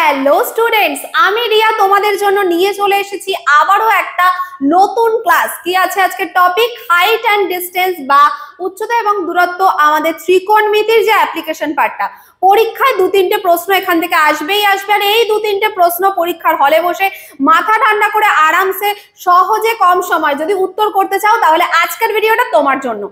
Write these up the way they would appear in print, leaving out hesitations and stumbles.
Hello students, আমি রিয়া তোমাদের জন্য নিয়ে চলে এসেছি আবারও একটা নতুন ক্লাস। কি আছে আজকের টপিক? হাইট অ্যান্ড ডিস্টেন্স বা উচ্চতা এবং দূরত্ব, আমাদের ত্রিকোণমিতির যে অ্যাপ্লিকেশন পার্টটা। পরীক্ষায় দু তিনটে প্রশ্ন এখান থেকে আসবেই আসবে, আর এই দু তিনটে প্রশ্ন পরীক্ষার হলে বসে মাথা ঠান্ডা করে আরামসে সহজে কম সময় যদি উত্তর করতে চাও তাহলে আজকের ভিডিওটা তোমার জন্য।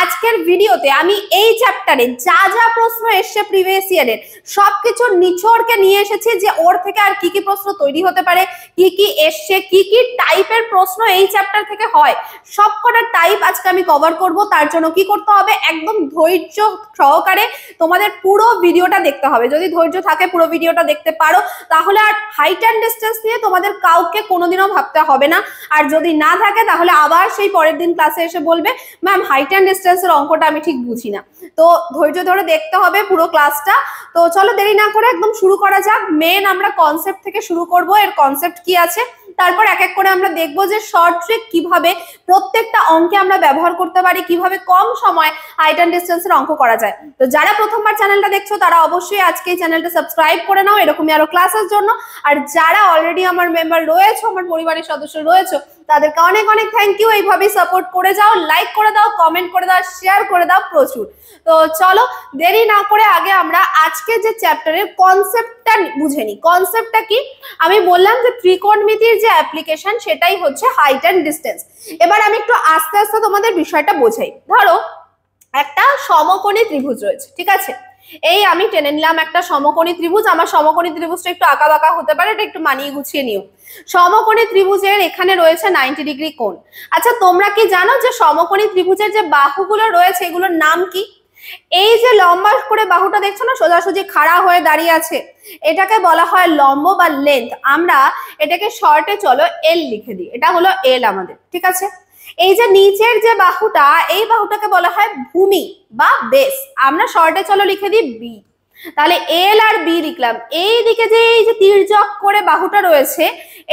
আজকের ভিডিওতে আমি এই চ্যাপ্টারে যা যা প্রশ্ন এসছে প্রিভিয়াস ইয়ারের সবকিছুর নিচড়কে নিয়ে এসেছি, যে ওর থেকে আর কি কি প্রশ্ন তৈরি হতে পারে, কি কি এসছে, কি কি টাইপের প্রশ্ন এই চ্যাপ্টার থেকে হয়, সবকটা টাইপ আজকে আমি কভার করব। তার জন্য কি করতে হবে? একদম ধৈর্য সহকারে তোমাদের পুরো ভিডিওটা দেখতে হবে। যদি ধৈর্য থাকে পুরো ভিডিওটা দেখতে পারো তাহলে আর হাইট অ্যান্ড ডিস্টেন্স নিয়ে তোমাদের কাউকে কোনোদিনও ভাবতে হবে না। আর যদি না থাকে তাহলে আবার সেই পরের দিন ক্লাসে এসে বলবে ম্যাম হাইট অ্যান্ড ডিস্টেন্সের অঙ্কটা আমি ঠিক বুঝি না। তো ধৈর্য ধরে দেখতে হবে পুরো ক্লাসটা। তো চলো দেরি না করে একদম শুরু করা যাক। মেন আমরা কনসেপ্ট থেকে শুরু করব, এর কনসেপ্ট কি আছে, তারপর এক এক করে আমরা দেখবো যে শর্ট ট্রিক কিভাবে প্রত্যেকটা অঙ্কে আমরা ব্যবহার করতে পারি, কিভাবে কম সময় হাইট অ্যান্ড ডিস্টেন্সের অঙ্ক করা যায়। তো যারা প্রথমবার চ্যানেলটা দেখছো তারা অবশ্যই আজকে এই চ্যানেলটা সাবস্ক্রাইব করে নাও এরকমই আরো ক্লাসের জন্য। আর যারা অলরেডি আমার মেম্বার রয়েছে, আমার পরিবারের সদস্য রয়েছে, তাদেরকে অনেক অনেক থ্যাংক ইউ। এইভাবেই সাপোর্ট করে যাও, লাইক করে দাও, কমেন্ট করে দাও, শেয়ার করে দাও প্রচুর। তো চলো দেরি না করে আগে আমরা আজকে যে চ্যাপ্টারের কনসেপ্টটা বুঝে নিই। কনসেপ্টটা কি? আমি বললাম যে ত্রিকোণমিতির যে অ্যাপ্লিকেশন সেটাই হচ্ছে হাইট অ্যান্ড ডিস্টেন্স। এবার আমি একটু আস্তে আস্তে তোমাদের বিষয়টা বোঝাই। ধরো একটা সমকোণী ত্রিভুজ রয়েছে, ঠিক আছে? এই আমি টেনে নিলাম একটা সমকোণী ত্রিভুজ। আমার সমকোণী ত্রিভুজটা একটু আঁকা বাঁকা হতে পারে, এটা একটু মানিয়ে গুছিয়ে নিও। সমকোণী ত্রিভুজের এখানে রয়েছে 90 ডিগ্রি কোণ। আচ্ছা তোমরা কি জানো যে সমকোণী ত্রিভুজের যে বাহুগুলো রয়েছে এগুলোর নাম কি? এই যে লম্বা করে বাহুটা দেখছো না, সোজাসুজি খাড়া হয়ে দাঁড়িয়ে আছে, এটাকে বলা হয় লম্ব বা লেন্থ। আমরা এটাকে শর্টে চলো এল লিখে দিই, এটা হলো এল আমাদের, ঠিক আছে? এই যে নিচের যে বাহুটা, এই বাহুটাকে বলা হয় ভূমি বা বেস, আমরা শর্টে চলো লিখে দিই বি। তাহলে এল আর বি লিখলাম। এই দিকে যে এই যে তির্যক করে বাহুটা রয়েছে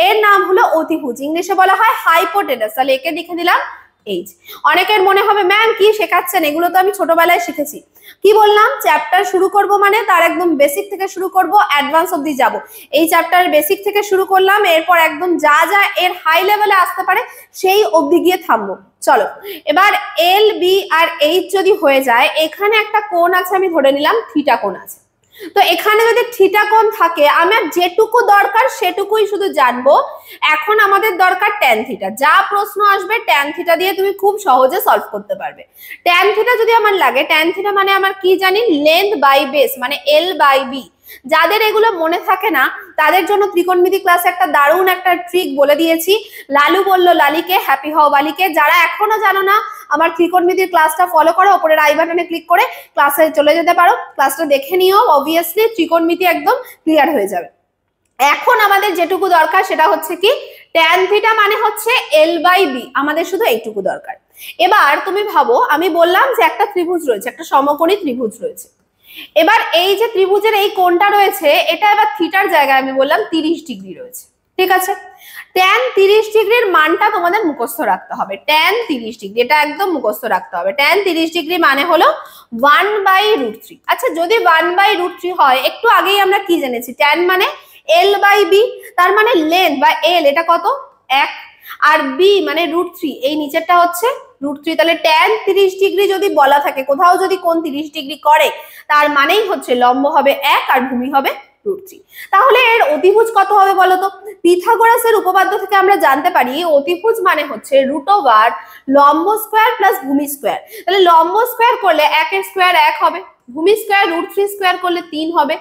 এর নাম হলো অতিভুজ, ইংলিশে বলা হয় হাইপোটেনাস। তাহলে একে লিখে দিলাম এইচ। অনেকের মনে হবে ম্যাম কি শেখাচ্ছেন, এগুলো তো আমি ছোটবেলায় শিখেছি। কি বললাম? চ্যাপ্টার শুরু করব মানে তার একদম বেসিক থেকে শুরু করব, অ্যাডভান্স অবধি যাব। এই চ্যাপ্টারের বেসিক থেকে শুরু করলাম, এরপর একদম যা যা এর হাই লেভেলে আসতে পারে সেই অবধি গিয়ে থামবো। চলো এবার এল বি আর এইচ যদি হয়ে যায়, এখানে একটা কোণ আছে, আমি ধরে নিলাম থিটা কোণ আছে। তো এখানে যদি থিটা কোণ থাকে, আমার যেটুকু দরকার সেটুকুই শুধু জানবো। এখন আমাদের দরকার ট্যান থিটা। যা প্রশ্ন আসবে ট্যান থিটা দিয়ে তুমি খুব সহজে সলভ করতে পারবে। ট্যান থিটা যদি আমার লাগে, ট্যান থিটা মানে আমার কি জানি, লেন্থ বাই বেস, মানে এল বাই বি। যাদের এগুলো মনে থাকে না তাদের জন্য ত্রিকোণমিতি ক্লাসে একটা দারুণ একটা ট্রিক বলে দিয়েছি। লালু বলল লালিকে, হ্যাপি হও বালিকে। যারা এখনো জানো না আমার ত্রিকোণমিতির ক্লাসটা ফলো করো, উপরের আই বাটনে ক্লিক করে ক্লাসে চলে যেতে পারো, ক্লাসটা দেখে নিও। অবভিয়াসলি ত্রিকোণমিতি একদম ক্লিয়ার হয়ে যাবে। এখন আমাদের যেটুকু দরকার সেটা হচ্ছে কি, ট্যান থিটা মানে হচ্ছে এল বাই বি, আমাদের শুধু এইটুকু দরকার। এবার তুমি ভাবো, আমি বললাম যে একটা ত্রিভুজ রয়েছে, একটা সমকোণী ত্রিভুজ রয়েছে। এবার এই যে ত্রিভুজের এই কোণটা রয়েছে, এটা এবার থিটার জায়গায় আমি বললাম 30 ডিগ্রি রয়েছে, ঠিক আছে? ট্যান 30 ডিগ্রির মানটা তোমাদের মুখস্থ রাখতে হবে। ট্যান 30 ডিগ্রি এটা একদম মুখস্থ রাখতে হবে। ট্যান 30 ডিগ্রি মানে হলো 1/√3। আচ্ছা যদি 1/√3 হয়, একটু আগেই আমরা কি জেনেছি, ট্যান মানে এল বাই বি, তার মানে লেন্থ বা এল এটা কত? 1, আর বি মানে √3, এই নিচেরটা হচ্ছে √3। তাহলে ট্যান 30 ডিগ্রি যদি বলা থাকে, কোথাও যদি কোণ 30 ডিগ্রি করে, তার মানেই হচ্ছে লম্ব হবে 1 আর ভূমি হবে √3। তাহলে এর অতিভুজ কত হবে বলো তো? পিথাগোরাসের উপপাদ্য থেকে আমরা জানতে পারি অতিভুজ মানে হচ্ছে √ লম্ব স্কয়ার প্লাস ভূমি স্কয়ার। তাহলে লম্ব স্কয়ার করলে 1 এর স্কয়ার 1 হবে, ভূমি স্কয়ার √3 স্কয়ার করলে 3 হবে,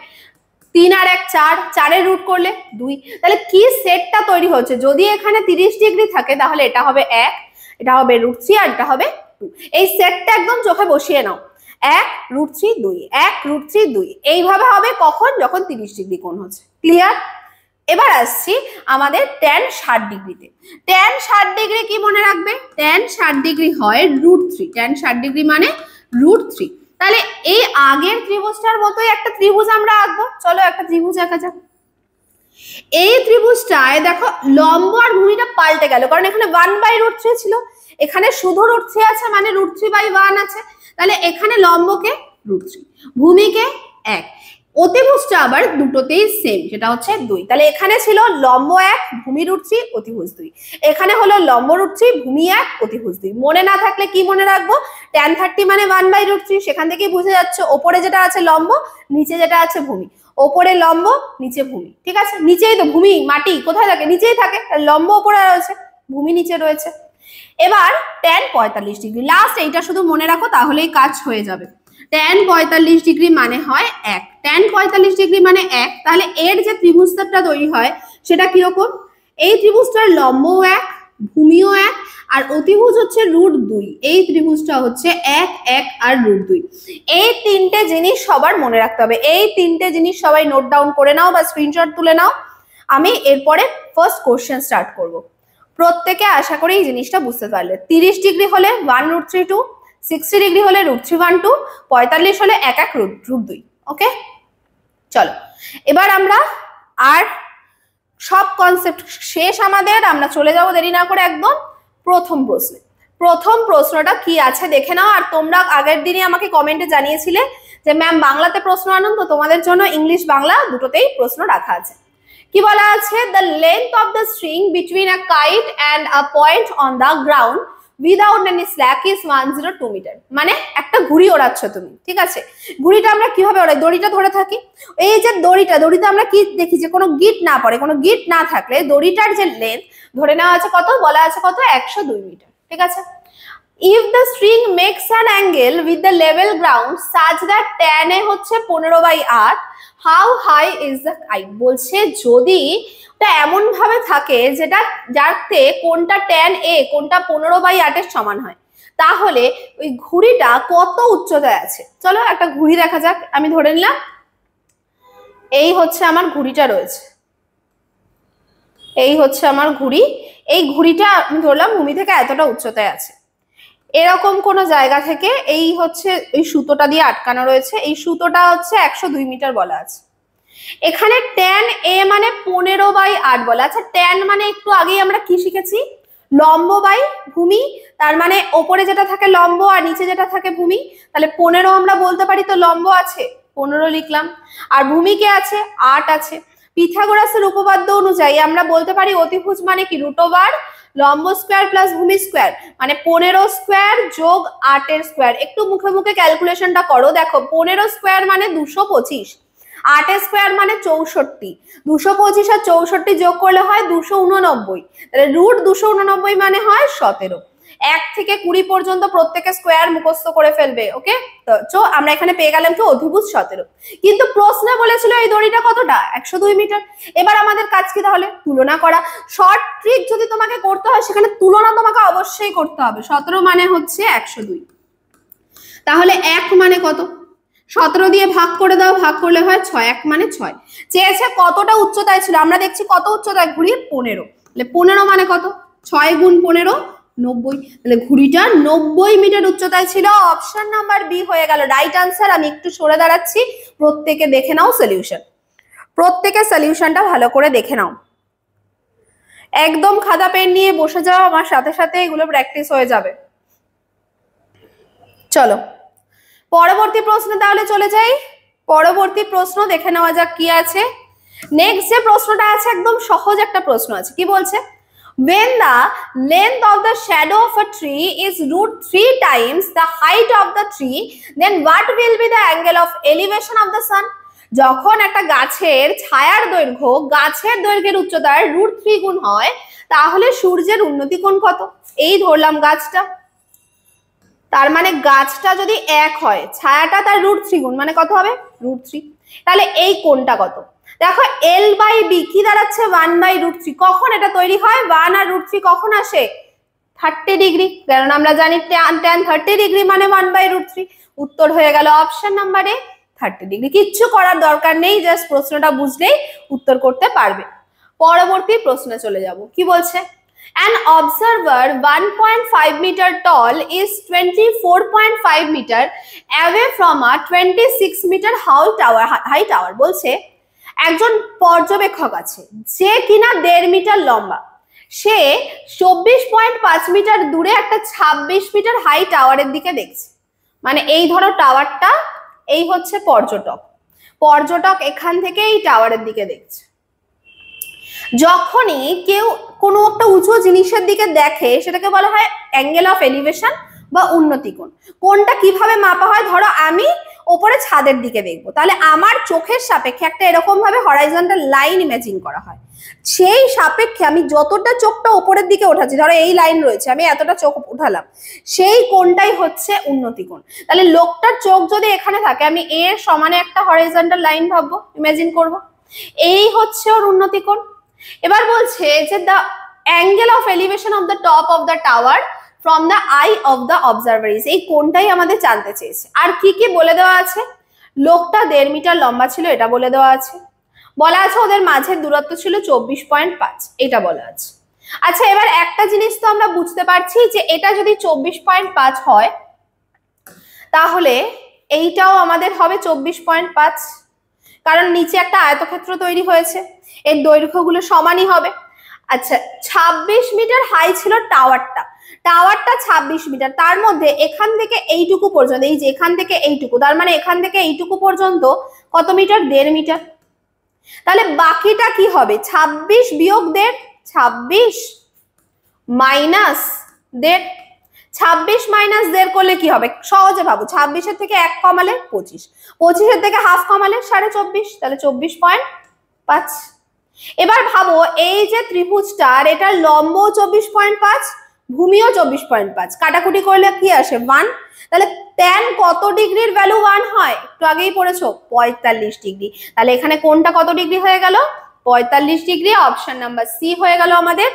3 আর 1 4, 4 এর রুট করলে 2। তাহলে কি সেটটা তৈরি হচ্ছে? যদি এখানে 30 ডিগ্রি থাকে তাহলে এটা হবে 1, এটা হবে √3 আর এটা হবে 2। এই সেটটা একদম চোখে বসিয়ে নাও, 1 √3 2, 1 √3 2, এইভাবে হবে কখন? যখন 30 ডিগ্রি কোণ হচ্ছে। ক্লিয়ার? এবার আসছি আমাদের ট্যান 60 ডিগ্রিতে। ট্যান 60 ডিগ্রি কি মনে রাখবে? ট্যান 60 ডিগ্রি হয় √3। ট্যান 60 ডিগ্রি মানে √3। তাহলে এই আগের ত্রিভুজটার মতোই একটা ত্রিভুজ আমরা আঁকবো। চলো একটা ত্রিভুজ আঁকা যাক। এই ত্রিভুজটায় দেখো লম্ব আর ভূমিটা পাল্টে গেল, কারণ এখানে 1/√3 ছিল, এখানে শুধু √3 আছে, মানে √3/1 আছে। তাহলে এখানে লম্বকে √3, ভূমিকে 1। অতিভুজটা আবার দুটোতেই সেম, সেটা হচ্ছে 2। তাহলে এখানে ছিল লম্ব 1 ভূমি √3 অতিভুজ 2, এখানে হলো লম্ব √3 ভূমি 1 অতিভুজ 2। মনে না থাকলে কি মনে রাখবো, tan 30 মানে 1/√3, সেখান থেকেই বুঝে যাচ্ছে ওপরে যেটা আছে লম্ব, নিচে যেটা আছে ভূমি। ওপরে লম্ব, নিচে ভূমি, ঠিক আছে? নিচেই তো ভূমি, মাটি কোথায় থাকে? নিচেই থাকে, লম্ব ওপরে রয়েছে, ভূমি নিচে রয়েছে। এবার tan 45 ডিগ্রি, লাস্ট এইটা শুধু মনে রাখো তাহলেই কাজ হয়ে যাবে। tan 45 ডিগ্রি মানে হয় 1, tan 45 ডিগ্রি মানে 1। তাহলে এর যে ত্রিভুজটা তৈরি হয় সেটা কিরকম? এই ত্রিভুজটার লম্বও 1, ভূমিও 1, আর অতিভুজ হচ্ছে √2। এই ত্রিভুজটা হচ্ছে 1, 1 আর √2। এই তিনটে জিনিস সবার মনে রাখতে হবে। এই তিনটে জিনিস সবাই নোট ডাউন করে নাও বা স্ক্রিনশট তুলে নাও। আমি এরপরে ফার্স্ট কোশ্চেন স্টার্ট করব। প্রত্যেকে আশা করি এই জিনিসটা বুঝতে পারলে। 30 ডিগ্রি হলে 1√3 2, 60 ডিগ্রি হলে √3 1 2, 45 হলে 1 1 √2। ওকে, চলো এবার আমরা আর সব কনসেপ্ট শেষ আমাদের, আমরা চলে যাব দেরি না করে একদম প্রথম প্রশ্নে। প্রথম প্রশ্নটা কি আছে দেখে নাও। আর তোমরা আগের দিনই আমাকে কমেন্টে জানিয়েছিলে যে ম্যাম বাংলাতে প্রশ্ন আনুন, তো তোমাদের জন্য ইংলিশ বাংলা দুটোতেই প্রশ্ন রাখা আছে। কি বলা আছে? The length of the string between a kite and a point on the ground without any slack is 102 metre. মানে একটা ঘুড়ি ওড়াচ্ছ তুমি, ঠিক আছে? ঘুড়িটা আমরা কিভাবে ওড়াই? দড়িটা ধরে থাকি। এই যে দড়িতে আমরা কি দেখি যে কোনো গিট না পড়ে, কোনো গিট না থাকলে দড়িটার যে লেন্থ ধরে নেওয়া আছে কত, বলা আছে কত, 102 মিটার, ঠিক আছে? If the string makes an angle with the level ground such that tan A হচ্ছে 15/8, how high is the kite? বলছে যদি এটা এমন ভাবে থাকে যেটা যাতে কোনটা tan A কোনটা 15/8 এর সমান হয়, তাহলে ওই ঘুড়িটা কত উচ্চতায় আছে। চলো একটা ঘুড়ি দেখা যাক। আমি ধরে নিলাম এই হচ্ছে আমার ঘুড়িটা রয়েছে, এই হচ্ছে আমার ঘুড়ি। এই ঘুড়িটা আমি ধরলাম ভূমি থেকে এতটা উচ্চতায় আছে। এরকম কোন জায়গা থেকে এই হচ্ছে এই সুতোটা দিয়ে আটকানো রয়েছে, এই সুতোটা হচ্ছে 102 মিটার বলা আছে। এখানে tan A মানে 15/8 বলা আছে। tan মানে একটু আগেই আমরা কি শিখেছি? লম্ব বাই ভূমি। তার মানে ওপরে যেটা থাকে লম্ব আর নিচে যেটা থাকে ভূমি। তাহলে 15 আমরা বলতে পারি, তো লম্ব আছে 15 লিখলাম, আর ভূমি কে আছে 8 আছে। পিথাগোরাসের উপপাদ্য অনুযায়ী আমরা বলতে পারি অতিভুজ মানে কি √, লম্ব স্কয়ার প্লাস ভূমি স্কয়ার, মানে 15 স্কয়ার যোগ 8 এর স্কয়ার। একটু মুখে মুখে ক্যালকুলেশনটা করো। দেখো 15 স্কয়ার মানে 225, 8 এর স্কয়ার মানে 64, 225 আর 64 যোগ করলে হয় 289। তাহলে √289 মানে হয় 17। 1 থেকে 20 পর্যন্ত প্রত্যেকে স্কয়ার মুখস্থ করে ফেলবে। ওকে, তো আমরা এখানে পেয়ে গেলাম কি অধিভুজ 17। কিন্তু প্রশ্নে বলেছিল এই দড়িটা কতটা, 102 মিটার। এবার আমাদের কাজ কি তাহলে? তুলনা করা। শর্ট ট্রিক যদি তোমাকে করতে হয় সেখানে তুলনা তোমাকে অবশ্যই করতে হবে। 17 মানে হচ্ছে 102, তাহলে 1 মানে কত? 17 দিয়ে ভাগ করে দাও, ভাগ করলে হয় 6, 1 মানে 6। চেয়েছে কতটা উচ্চতায় ছিল, আমরা দেখছি কত উচ্চতায় ঘুড়ির 15, তাহলে 15 মানে কত? 6 গুণ 15 90। তাহলে ঘুড়িটা 90 মিটার উচ্চতায় ছিল। অপশন নাম্বার বি হয়ে গেল রাইট আনসার। আমি একটু সরে দাঁড়াচ্ছি, প্রত্যেকে দেখে নাও সলিউশন। প্রত্যেকে সলিউশনটা ভালো করে দেখে নাও। একদম খাতা পেন নিয়ে বসে যাও, আমার সাথে সাথে এগুলো প্র্যাকটিস হয়ে যাবে। চলো পরবর্তী প্রশ্নে তাহলে চলে যাই। পরবর্তী প্রশ্ন দেখে নেওয়া যাক কি আছে। নেক্সট যে প্রশ্নটা আছে একদম সহজ একটা প্রশ্ন আছে। কি বলছে? when the length of the shadow of a tree is √3 times the height of the tree, then what will be the angle of elevation of the sun? যখন একটা গাছের ছায়ার দৈর্ঘ্য গাছের দৈর্ঘ্যের উচ্চতার √3 গুণ হয়, তাহলে সূর্যের উন্নতি কোণ কত? এই ধরলাম গাছটা, তার মানে গাছটা যদি 1 হয়, ছায়াটা তার √3 গুণ মানে কত হবে? √3। তাহলে এই কোণটা কত? দেখো L/B কি দাঁড়াচ্ছে 1/√3। কখন এটা তৈরি হয়? 1 আর √3 কখন আসে? 30 ডিগ্রি, কারণ আমরা জানি tan 30 ডিগ্রি মানে 1/√3। উত্তর হয়ে গেল অপশন নাম্বার এ 30 ডিগ্রি। কিচ্ছু করার দরকার নেই, জাস্ট প্রশ্নটা বুঝলেই উত্তর করতে পারবে। পরবর্তী প্রশ্নে চলে যাব। কি বলছে? An observer 1.5 meter tall is 24.5 meter away from a 26 meter high tower. বলছে একজন পর্যবেক্ষক আছে যে কিনা 1.5 মিটার লম্বা, সে 24.5 মিটার দূরে একটা 26 মিটার হাই টাওয়ারের দিকে দেখছে। মানে এই ধরো টাওয়ারটা, এই হচ্ছে পর্যটক। পর্যটক এখান থেকে এই টাওয়ারের দিকে দেখছে। যখনই কেউ কোনো একটা উঁচু জিনিসের দিকে দেখে সেটাকে বলা হয় অ্যাঙ্গেল অফ এলিভেশন বা উন্নতি কোণ। কোণটা কিভাবে মাপা হয়, ধরো আমি ওপরে ছাদের দিকে দেখবো, তাহলে আমার চোখের সাপেক্ষে একটা এরকম ভাবে হরাইজন্টাল লাইন ইমেজিন করা হয়। সেই সাপেক্ষে আমি যতটা চোখটা ওপরের দিকে উঠাচ্ছি, ধরো এই লাইন রয়েছে, আমি এতটা চোখ উঠালাম, সেই কোণটাই হচ্ছে উন্নতি কোণ। তাহলে লোকটার চোখ যদি এখানে থাকে, আমি এর সমানে একটা হরাইজন্টাল লাইন ভাববো, ইমেজিন করব, এই হচ্ছে ওর উন্নতি কোণ। এবার বলছে যে the angle of elevation of the top of the tower from the eye of the observer is, এই কোণটাই আমাদের জানতে চেয়েছে। আর কি কি বলে দেওয়া আছে, লোকটা 1.5 মিটার লম্বা ছিল, এটা বলে দেওয়া আছে। বলা আছে ওদের মাঝের দূরত্ব ছিল 24.5, এটা বলা আছে। আচ্ছা, এবার একটা জিনিস তো আমরা বুঝতে পারছি যে এটা যদি 24.5 হয় তাহলে এইটাও আমাদের হবে 24.5, কারণ নিচে একটা আয়তক্ষেত্র তৈরি হয়েছে, এর দৈর্ঘ্যগুলো সমানই হবে। আচ্ছা, 26 মিটার হাই ছিল টাওয়ারটা, 26 মিটার, তার মধ্যে এখান থেকে এইটুকু পর্যন্ত, এই যে এখান থেকে এইটুকু, তার মানে এখান থেকে এইটুকু পর্যন্ত কত মিটার, 1.5 মিটার। তাহলে বাকিটা কি হবে, 26 বিয়োগ 1.5, 26 মাইনাস 1.5, 26 মাইনাস 1.5 করলে কি হবে, সহজে ভাবো, 26-এর থেকে 1 কমালে 25, 25-এর থেকে হাফ কমালে 24.5, তাহলে 24.5। এবার ভাবো এই যে ত্রিভুজটার, এটা লম্ব 24.5, ভূমিও 24.5, কাটাকুটি করলে কি আসে 1, তাহলে tan কত ডিগ্রির ভ্যালু 1 হয়, একটু আগেই পড়েছো 45 ডিগ্রি। তাহলে এখানে কোনটা কত ডিগ্রি হয়ে গেল, 45 ডিগ্রি। অপশন নাম্বার সি হয়ে গেল আমাদের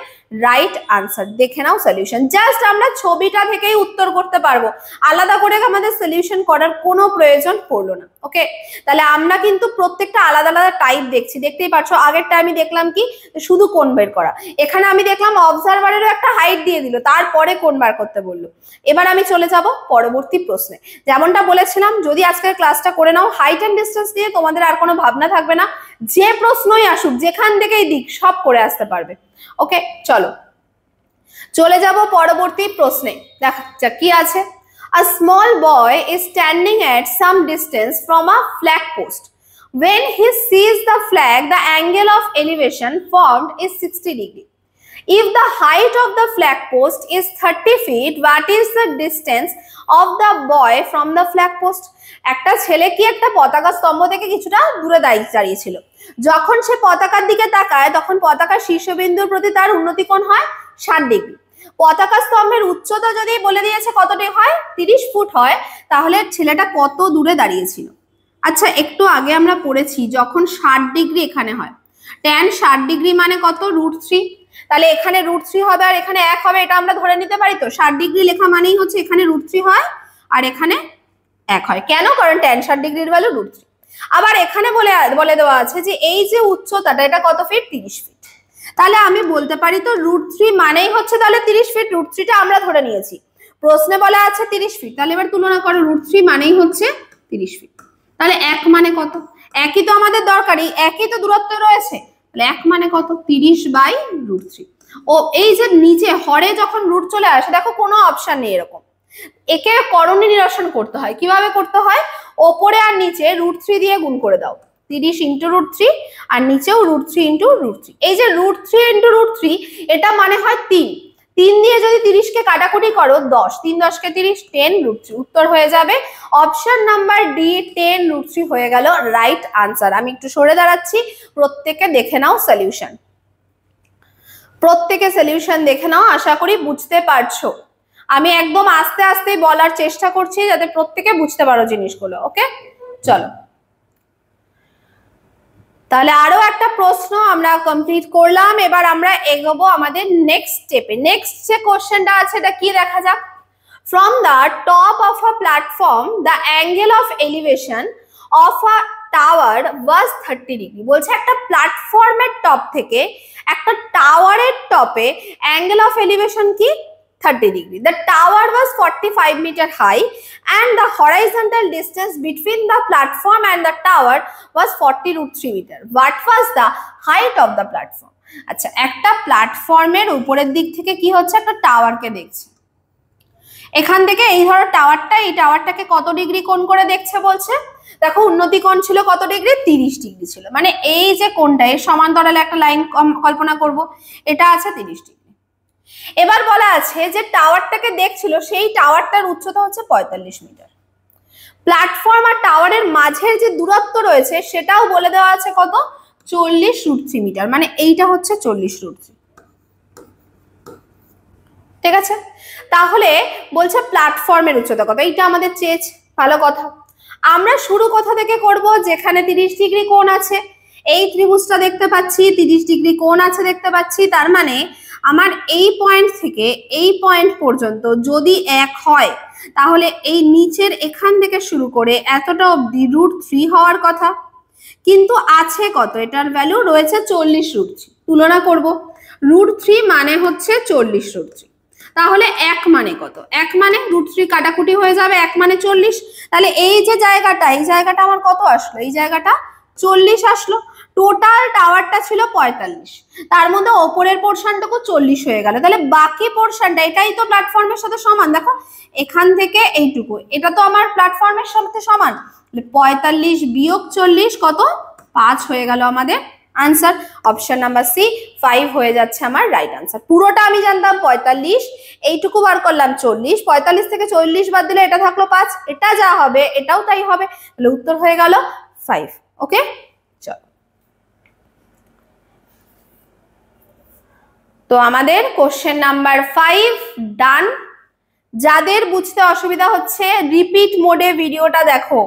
রাইট আনসার। দেখে নাও সলিউশন, জাস্ট আমরা ছবিটা থেকেই উত্তর করতে পারবো, আলাদা করে আমাদের সলিউশন করার কোনো প্রয়োজন পড়লো না। ওকে, তাহলে আমরা কিন্তু প্রত্যেকটা আলাদা আলাদা টাইপ দেখছি, দেখতেই পাচ্ছ। আগেরটা আমি দেখলাম কি শুধু কোণ বের করা, এখানে আমি দেখলাম অবজারভারেরও একটা হাইট দিয়ে দিল, তারপরে কোণ বার করতে বললো। এবার আমি চলে যাব পরবর্তী প্রশ্নে। যেমনটা বলেছিলাম, যদি আজকের ক্লাসটা করে নাও, হাইট অ্যান্ড ডিস্টেন্স নিয়ে তোমাদের আর কোনো ভাবনা থাকবে না, যে প্রশ্নই আসুক যেখান থেকেই দিক সব করে আসতে পারবে। ওকে, চলো চলে যাব পরবর্তী প্রশ্নে। দেখা যাক কি আছে। A small boy is standing at some distance from a flag post. When he sees the flag, the angle of elevation formed is 60 degree. If the height of the flag post is 30 feet, what is the distance of the boy from the flag post? একটা ছেলে কি একটা পতাকা স্তম্ভ থেকে কিছুটা দূরে দাঁড়িয়েছিল। যখন সে পতাকার দিকে তাকায় তখন পতাকার শীর্ষবিন্দুর প্রতি তার উন্নতি কোণ হয় 60 ডিগ্রি। পতাকা স্তম্ভের উচ্চতা যদি বলে দিয়েছে কতটি হয়, 30 ফুট হয়, তাহলে ছেলেটা কত দূরে দাঁড়িয়েছিল। আচ্ছা, একটু আগে আমরা পড়েছি যখন 60 ডিগ্রি এখানে হয়, tan 60 ডিগ্রি মানে কত, √3, তাহলে এখানে √3 হবে আর এখানে 1 হবে, এটা আমরা ধরে নিতে পারি। তো 60 ডিগ্রি লেখা মানেই হচ্ছে এখানে √3 হয় আর এখানে 1 হয়। কেন, কারণ tan 60 ডিগ্রির ভ্যালু √3। আবার এখানে বলে দেওয়া আছে যে এই যে উচ্চতাটা এটা কত ফিট, 30 ফিট। তাহলে আমি বলতে পারি তো √3 মানেই হচ্ছে তাহলে 30 ফিট, √3টা আমরা ধরে নিয়েছি, প্রশ্নে বলা আছে 30 ফিট, তাহলে এবার তুলনা করো, √3 মানেই হচ্ছে 30 ফিট, তাহলে 1 মানে কত, একই তো আমাদের দরকারি, একই তো দূরত্ব রয়েছে, তাহলে 1 মানে কত, 30/√3। ও এই যে নিচে হরে যখন রুট চলে আসে, দেখো কোনো অপশন নেই এরকম, একে করণী নিরসন করতে হয়। কিভাবে করতে হয়, ওপরে আর নিচে √3 দিয়ে গুণ করে দাও, 30 × √3 আর নিচেও √3 × √3। এই যে √3 × √3 এটা মানে হয় 3, 3 দিয়ে যদি 30 কে কাটাকুটি করো 10, 3 10 কে 30, 10√3, উত্তর হয়ে যাবে অপশন নাম্বার ডি, 10√3 হয়ে গেল রাইট আনসার। আমি একটু সরে দাঁড়াচ্ছি, প্রত্যেকে দেখে নাও সলিউশন, প্রত্যেকে সলিউশন দেখে নাও, আশা করি বুঝতে পারছো। আমি একদম আস্তে আস্তে বলার চেষ্টা করছি যাতে প্রত্যেকে বুঝতে পারো জিনিসগুলো। ওকে, চলো তাহলে আরো একটা প্রশ্ন আমরা কমপ্লিট করলাম। এবার আমরা এগোবো আমাদের নেক্সট স্টেপে। নেক্সট যে কোশ্চেনটা আছে এটা কি দেখা যাক। From the top of a platform the angle of elevation of a tower was 30 degree. বলছে একটা প্ল্যাটফর্মের টপ থেকে একটা টাওয়ারের টপে অ্যাঙ্গেল অফ এলিভেশন কি, 30 degree. The tower was 45 meter high and the horizontal distance between the platform and the tower was 40√3 meter. What was the height of the platform? আচ্ছা, একটা প্ল্যাটফর্মের উপরের দিক থেকে কি হচ্ছে, একটা টাওয়ারকে দেখছে। এখান থেকে এই ধরো টাওয়ারটা, এই টাওয়ারটাকে কত ডিগ্রি কোণ করে দেখছে বলছে, দেখো উন্নতি কোণ ছিল কত ডিগ্রি, 30 ডিগ্রি ছিল। মানে এই যে কোণটা এর সমান্তরালে একটা লাইন কল্পনা করব, এটা আছে 30 ডিগ্রি। এবার বলা আছে যে টাওয়ারটাকে দেখছিল, সেই টাওয়ারটার উচ্চতা হচ্ছে 45 মিটার। প্ল্যাটফর্ম আর টাওয়ারের মাঝের যে দূরত্ব রয়েছে সেটাও বলে দেওয়া আছে কত, 40√3 মিটার। মানে এইটা হচ্ছে 40√3। ঠিক আছে, তাহলে বলছে প্ল্যাটফর্মের উচ্চতা কত, এইটা আমাদের চেয়েছে। ভালো কথা। আমরা শুরু কোথা থেকে করব, যেখানে 30 ডিগ্রি কোণ আছে। এই ত্রিভুজটা দেখতে পাচ্ছি, 30 ডিগ্রি কোণ আছে দেখতে পাচ্ছি। তার মানে আমার এই পয়েন্ট থেকে এই পয়েন্ট পর্যন্ত যদি এক হয়, তাহলে এই নিচের এখান থেকে শুরু করে এতটা অবধি √3 হওয়ার কথা। কিন্তু আছে কত, এটার ভ্যালু রয়েছে 40√3। তুলনা করব, √3 মানে হচ্ছে 40√3। তাহলে 1 মানে কত, 1 মানে √3 কাটাকুটি হয়ে যাবে, 1 মানে 40। তাহলে এই যে জায়গাটা, এই জায়গাটা আমার কত আসলো, এই জায়গাটা 40 আসলো। টোটাল টাওয়ারটা ছিল 45, তার মধ্যে ওপরের পোর্শনটুকু 40 হয়ে গেল। তাহলে বাকি পোর্শনটা, এটাই তো প্ল্যাটফর্মের সাথে সমান। দেখো এখান থেকে এইটুকু, এটা তো আমার প্ল্যাটফর্মের সাথে সমান। 45 বিয়োগ 40 কত, 5 হয়ে গেল আমাদের আনসার। অপশন নাম্বার সি 5 হয়ে যাচ্ছে আমার রাইট আনসার। পুরোটা আমি জানতাম 45, এইটুকু বার করলাম 40, 45 থেকে 40 বাদ দিলে এটা থাকলো 5, এটা যা হবে এটাও তাই হবে। তাহলে উত্তর হয়ে গেল 5। ওকে, চলো। তো আমাদের কোশ্চেন নাম্বার 5 ডান। যাদের বুঝতে অসুবিধা হচ্ছে রিপিট মোডে ভিডিওটা দেখো,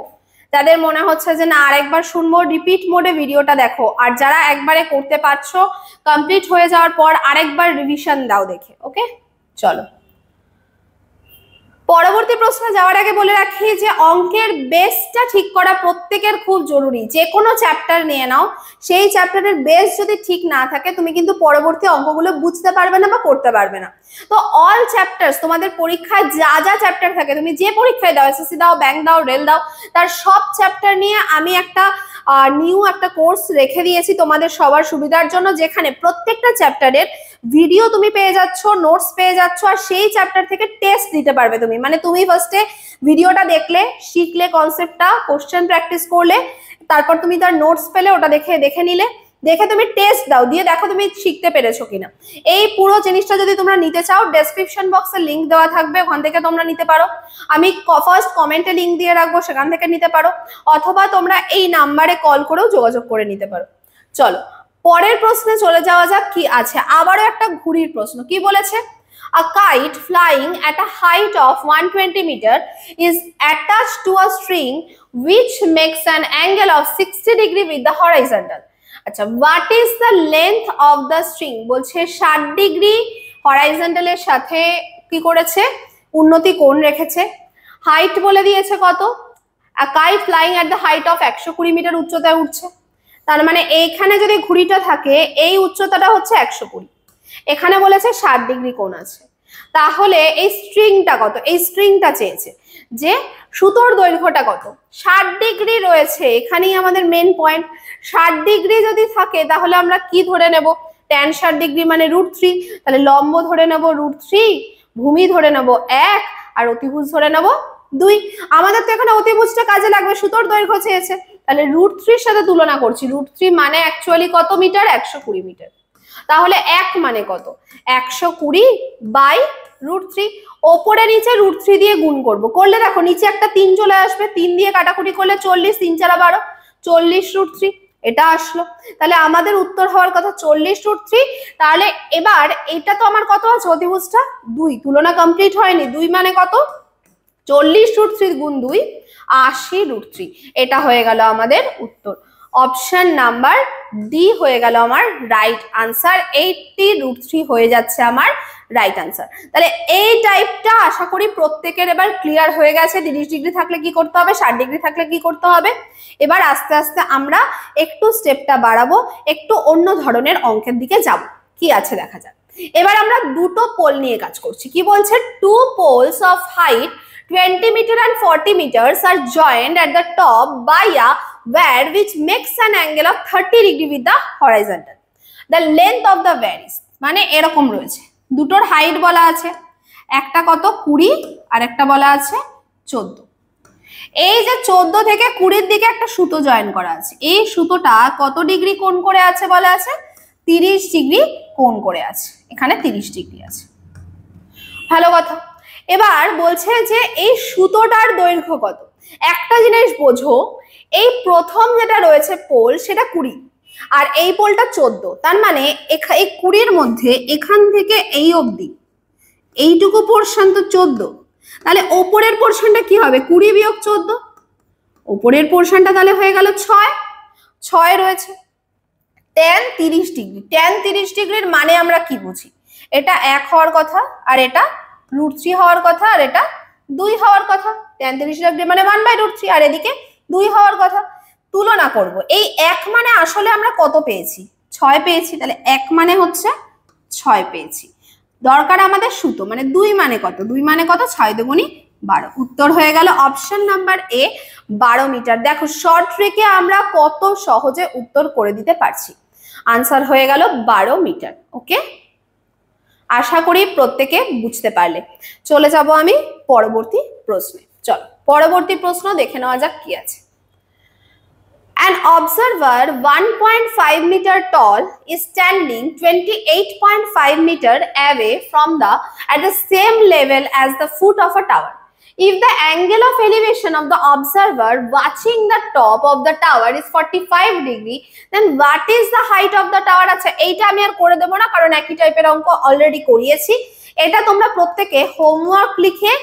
যাদের মনে হচ্ছে যে না আরেকবার শুনবো, রিপিট মোডে ভিডিওটা দেখো। আর যারা একবারে করতে পারছো, কমপ্লিট হয়ে যাওয়ার পর আরেকবার রিভিশন দাও দেখে। ওকে, চলো পরবর্তী প্রশ্নে যাওয়ার আগে বলে রাখি যে অঙ্কের বেসটা ঠিক করা প্রত্যেকের খুব জরুরি। যে কোনো চ্যাপ্টার নিয়ে নাও, সেই চ্যাপ্টারের বেস যদি ঠিক না থাকে তুমি কিন্তু পরবর্তী অঙ্কগুলো বুঝতে পারবে না বা করতে পারবে না। তো অল চ্যাপ্টার্স, তোমাদের পরীক্ষায় যা যা চ্যাপ্টার থাকে, তুমি যে পরীক্ষায় দাও, এসএসসি দাও, ব্যাংক দাও, রেল দাও, তার সব চ্যাপ্টার নিয়ে আমি একটা নিউ একটা কোর্স রেখে দিয়েছি তোমাদের সবার সুবিধার জন্য, যেখানে প্রত্যেকটা চ্যাপ্টারের ভিডিও তুমি পেয়ে যাচ্ছ, নোটস পেয়ে যাচ্ছ, আর সেই চ্যাপ্টার থেকে টেস্ট দিতে পারবে তুমি। মানে তুমি ফার্স্টে ভিডিওটা দেখলে, শিখলে কনসেপ্টটা, কোশ্চেন প্র্যাকটিস করলে, তারপর তুমি তার নোটস পেলে, ওটা দেখে নিলে, দেখে তুমি টেস্ট দাও, দিয়ে দেখো তুমি শিখতে পেরেছো কিনা। এই পুরো জিনিসটা যদি তোমরা নিতে চাও, ডেসক্রিপশন বক্সে লিংক দেওয়া থাকবে, ওখান থেকে তোমরা নিতে পারো। আমি ফার্স্ট কমেন্টে লিংক দিয়ে রাখবো, সেখান থেকে নিতে পারো, অথবা তোমরা এই নাম্বারে কল করেও যোগাযোগ করে নিতে পারো। চলো পরের প্রশ্নে চলে যাওয়া যাক। কি আছে, আবারও একটা ঘুড়ির প্রশ্ন। কি বলেছে, a kite flying at a height of 120 meter is attached to a string which makes an angle of 60 degree with the horizontal. আচ্ছা, what is the length of the string? বলছে 60 ডিগ্রি হরাইজন্টালের সাথে কি করেছে, উন্নতি কোণ রেখেছে। হাইট বলে দিয়েছে কত, a kite flying at the height of 120 metre উচ্চতায় উঠছে। তার মানে এইখানে যদি ঘুড়িটা থাকে, এই উচ্চতাটা হচ্ছে 120, এখানে বলেছে 60 ডিগ্রি কোণ আছে। তাহলে এই স্ট্রিংটা কত, এই স্ট্রিংটা চেয়েছে যে সুতোর দৈর্ঘ্যটা কত। 60 ডিগ্রি রয়েছে, এখানেই আমাদের মেন পয়েন্ট। 60 ডিগ্রি যদি থাকে তাহলে আমরা কি ধরে নেব, tan 60 ডিগ্রি মানে √3। তাহলে লম্ব ধরে নেব √3, ভূমি ধরে নেব 1, আর অতিভুজ ধরে নেব 2। আমাদের তো এখানে অতিভুজটা কাজে লাগবে, সুতোর দৈর্ঘ্য চেয়েছে, তাহলে √3 এর সাথে তুলনা করছি। √3 মানে অ্যাকচুয়ালি কত মিটার, 120 মিটার। তাহলে 1 মানে কত, 120 বাই √3। ওপরে নিচে √3 দিয়ে গুণ করব, করলে দেখো নিচে একটা 3 চলে আসবে, 3 দিয়ে কাটাকুটি করলে 40, 3 4 12, 40√3 এটা আসলো। তাহলে আমাদের উত্তর হওয়ার কথা 40√3। তাহলে এবার এটা তো আমার কত আছে, অতিভুজটা 2, তুলনা কমপ্লিট হয়নি। 2 মানে কত, 40√3 গুণ 2, 80√3। এটা হয়ে গেল আমাদের উত্তর। অপশন নাম্বার ডি হয়ে গেল আমার রাইট আনসার। 80√3 হয়ে যাচ্ছে আমার রাইট আনসার। তাহলে এই টাইপটা আশা করি প্রত্যেকের এবার ক্লিয়ার হয়ে গেছে। 30 ডিগ্রি থাকলে কি করতে হবে, 60 ডিগ্রি থাকলে কি করতে হবে। এবার আস্তে আস্তে আমরা একটু স্টেপটা বাড়াবো, একটু অন্য ধরনের অঙ্কের দিকে যাব। কি আছে দেখা যাক। এবার আমরা দুটো পোল নিয়ে কাজ করছি। কি বলছে, 2 poles of height 20 meter and 40 meters are joined at the top by a wire which makes an angle of 30 degree with the horizontal. The length of the wire is, মানে এরকম রয়েছে, দুটোর হাইট বলা আছে, একটা কত 20 আর একটা বলা আছে 14। এই যে 14 থেকে 20 দিকে একটা সুতো জয়েন করা আছে, এই সুতোটা কত ডিগ্রি কোণ করে আছে বলা আছে? 30 ডিগ্রি কোণ করে আছে, এখানে 30 ডিগ্রি আছে। ভালো কথা। এবার বলছে যে এই সুতোটার দৈর্ঘ্য কত। একটা জিনিস বোঝো, এই প্রথম যেটা রয়েছে পোল সেটা 20 আর এই পোলটা 14, তার মানে এই 20-র মধ্যে এখান থেকে এই অবধি এইটুকু পোরশন তো 14, তাহলে ওপরের পোরশনটা কি হবে? 20 বিয়োগ 14, ওপরের পোরশনটা তাহলে হয়ে গেল 6 রয়েছে। tan 30 ডিগ্রি, tan 30 ডিগ্রির মানে আমরা কি বুঝি? এটা 1 হওয়ার কথা, আর এটা √3 হওয়ার কথা, আর এটা 2 হওয়ার কথা। tan 30 ডিগ্রি মানে 1/√3, আর এদিকে 2 হওয়ার কথা। তুলনা করব, এই 1 মানে আসলে আমরা কত পেয়েছি? 6 পেয়েছি, তাহলে 1 মানে হচ্ছে 6 পেয়েছি। দরকার আমাদের সুতো, মানে 2 মানে কত? 2 মানে কত? 6 দুগুণী 12। উত্তর হয়ে গেল অপশন নাম্বার এ, 12 মিটার। দেখো শর্ট ট্রিকে আমরা কত সহজে উত্তর করে দিতে পারছি। আনসার হয়ে গেল 12 মিটার। ওকে, আশা করি প্রত্যেকে বুঝতে পারলে। চলে যাব আমি পরবর্তী প্রশ্নে। চলো পরবর্তী প্রশ্ন দেখে নেওয়া যাক কি আছে। An observer 1.5 meter tall is standing 28.5 meter away from at the same level as the foot of a tower. If the angle of elevation of the observer watching the top of the tower is 45 degree, then what is the height of the tower? আচ্ছা এইটা আমি আর করে দেব না, কারণ একই টাইপের অঙ্ক already করিয়েছি। এটা তোমরা প্রত্যেকে হোমওয়ার্ক লিখে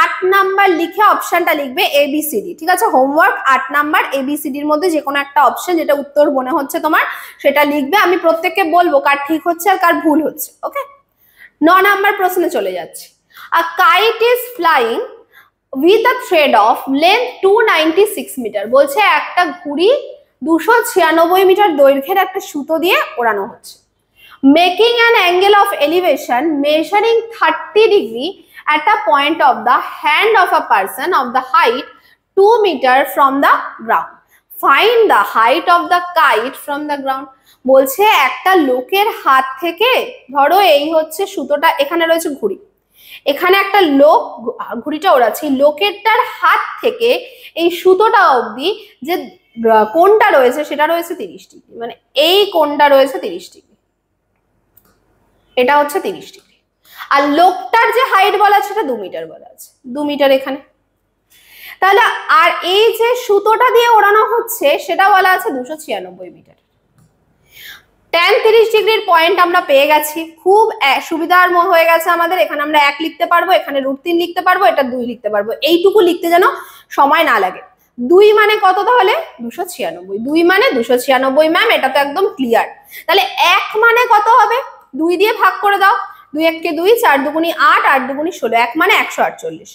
8 নাম্বার লিখে অপশনটা লিখবে ABCD, ঠিক আছে? হোমওয়ার্ক 8 নাম্বার ABCD এর মধ্যে যে কোনো একটা অপশন যেটা উত্তর মনে হচ্ছে তোমার সেটা লিখবে। আমি প্রত্যেককে বলবো কার ঠিক হচ্ছে আর কার ভুল হচ্ছে। ওকে, 9 নাম্বার প্রশ্নে চলে যাচ্ছে। A kite is flying with a thread of length 296 metre. বলছে একটা ঘুড়ি 296 মিটার দৈর্ঘ্যের একটা সুতো দিয়ে ওড়ানো হচ্ছে। Making an angle of elevation measuring 30 degree at a point of the hand of a person of the height 2 meter from the ground. Find the height of the kite from the ground. বলছে একটা লোকের হাত থেকে, ধরো এই হচ্ছে সুতোটা, এখানে রয়েছে ঘুড়ি, এখানে একটা লোক ঘুড়িটা ওড়াচ্ছে, লোকেরটার হাত থেকে এই সুতোটা অবধি যে কোণটা রয়েছে সেটা রয়েছে 30 ডিগ্রি, মানে এই কোণটা রয়েছে 30 ডিগ্রি, এটা হচ্ছে 30 ডিগ্রি। আর লোকটার যে হাইট বলা আছে সেটা 2 মিটার বলা আছে, 2 মিটার এখানে। তাহলে আর এই যে সুতোটা দিয়ে ওড়ানো হচ্ছে সেটা বলা আছে 296 মিটার। tan 30 ডিগ্রির পয়েন্ট আমরা পেয়ে গেছি, খুব সুবিধার হয়ে গেছে আমাদের। এখানে আমরা 1 লিখতে পারবো, এখানে √3 লিখতে পারবো, এটা 2 লিখতে পারবো। এইটুকু লিখতে যেন সময় না লাগে। 2 মানে কত তাহলে? 296। 2 মানে 296 ম্যাম, এটা তো একদম ক্লিয়ার। তাহলে 1 মানে কত হবে? 2 দিয়ে ভাগ করে দাও, 2 × 1 = 2, 4 দুগুণী 8, 8 দুগুণী 16, 1 মানে 148।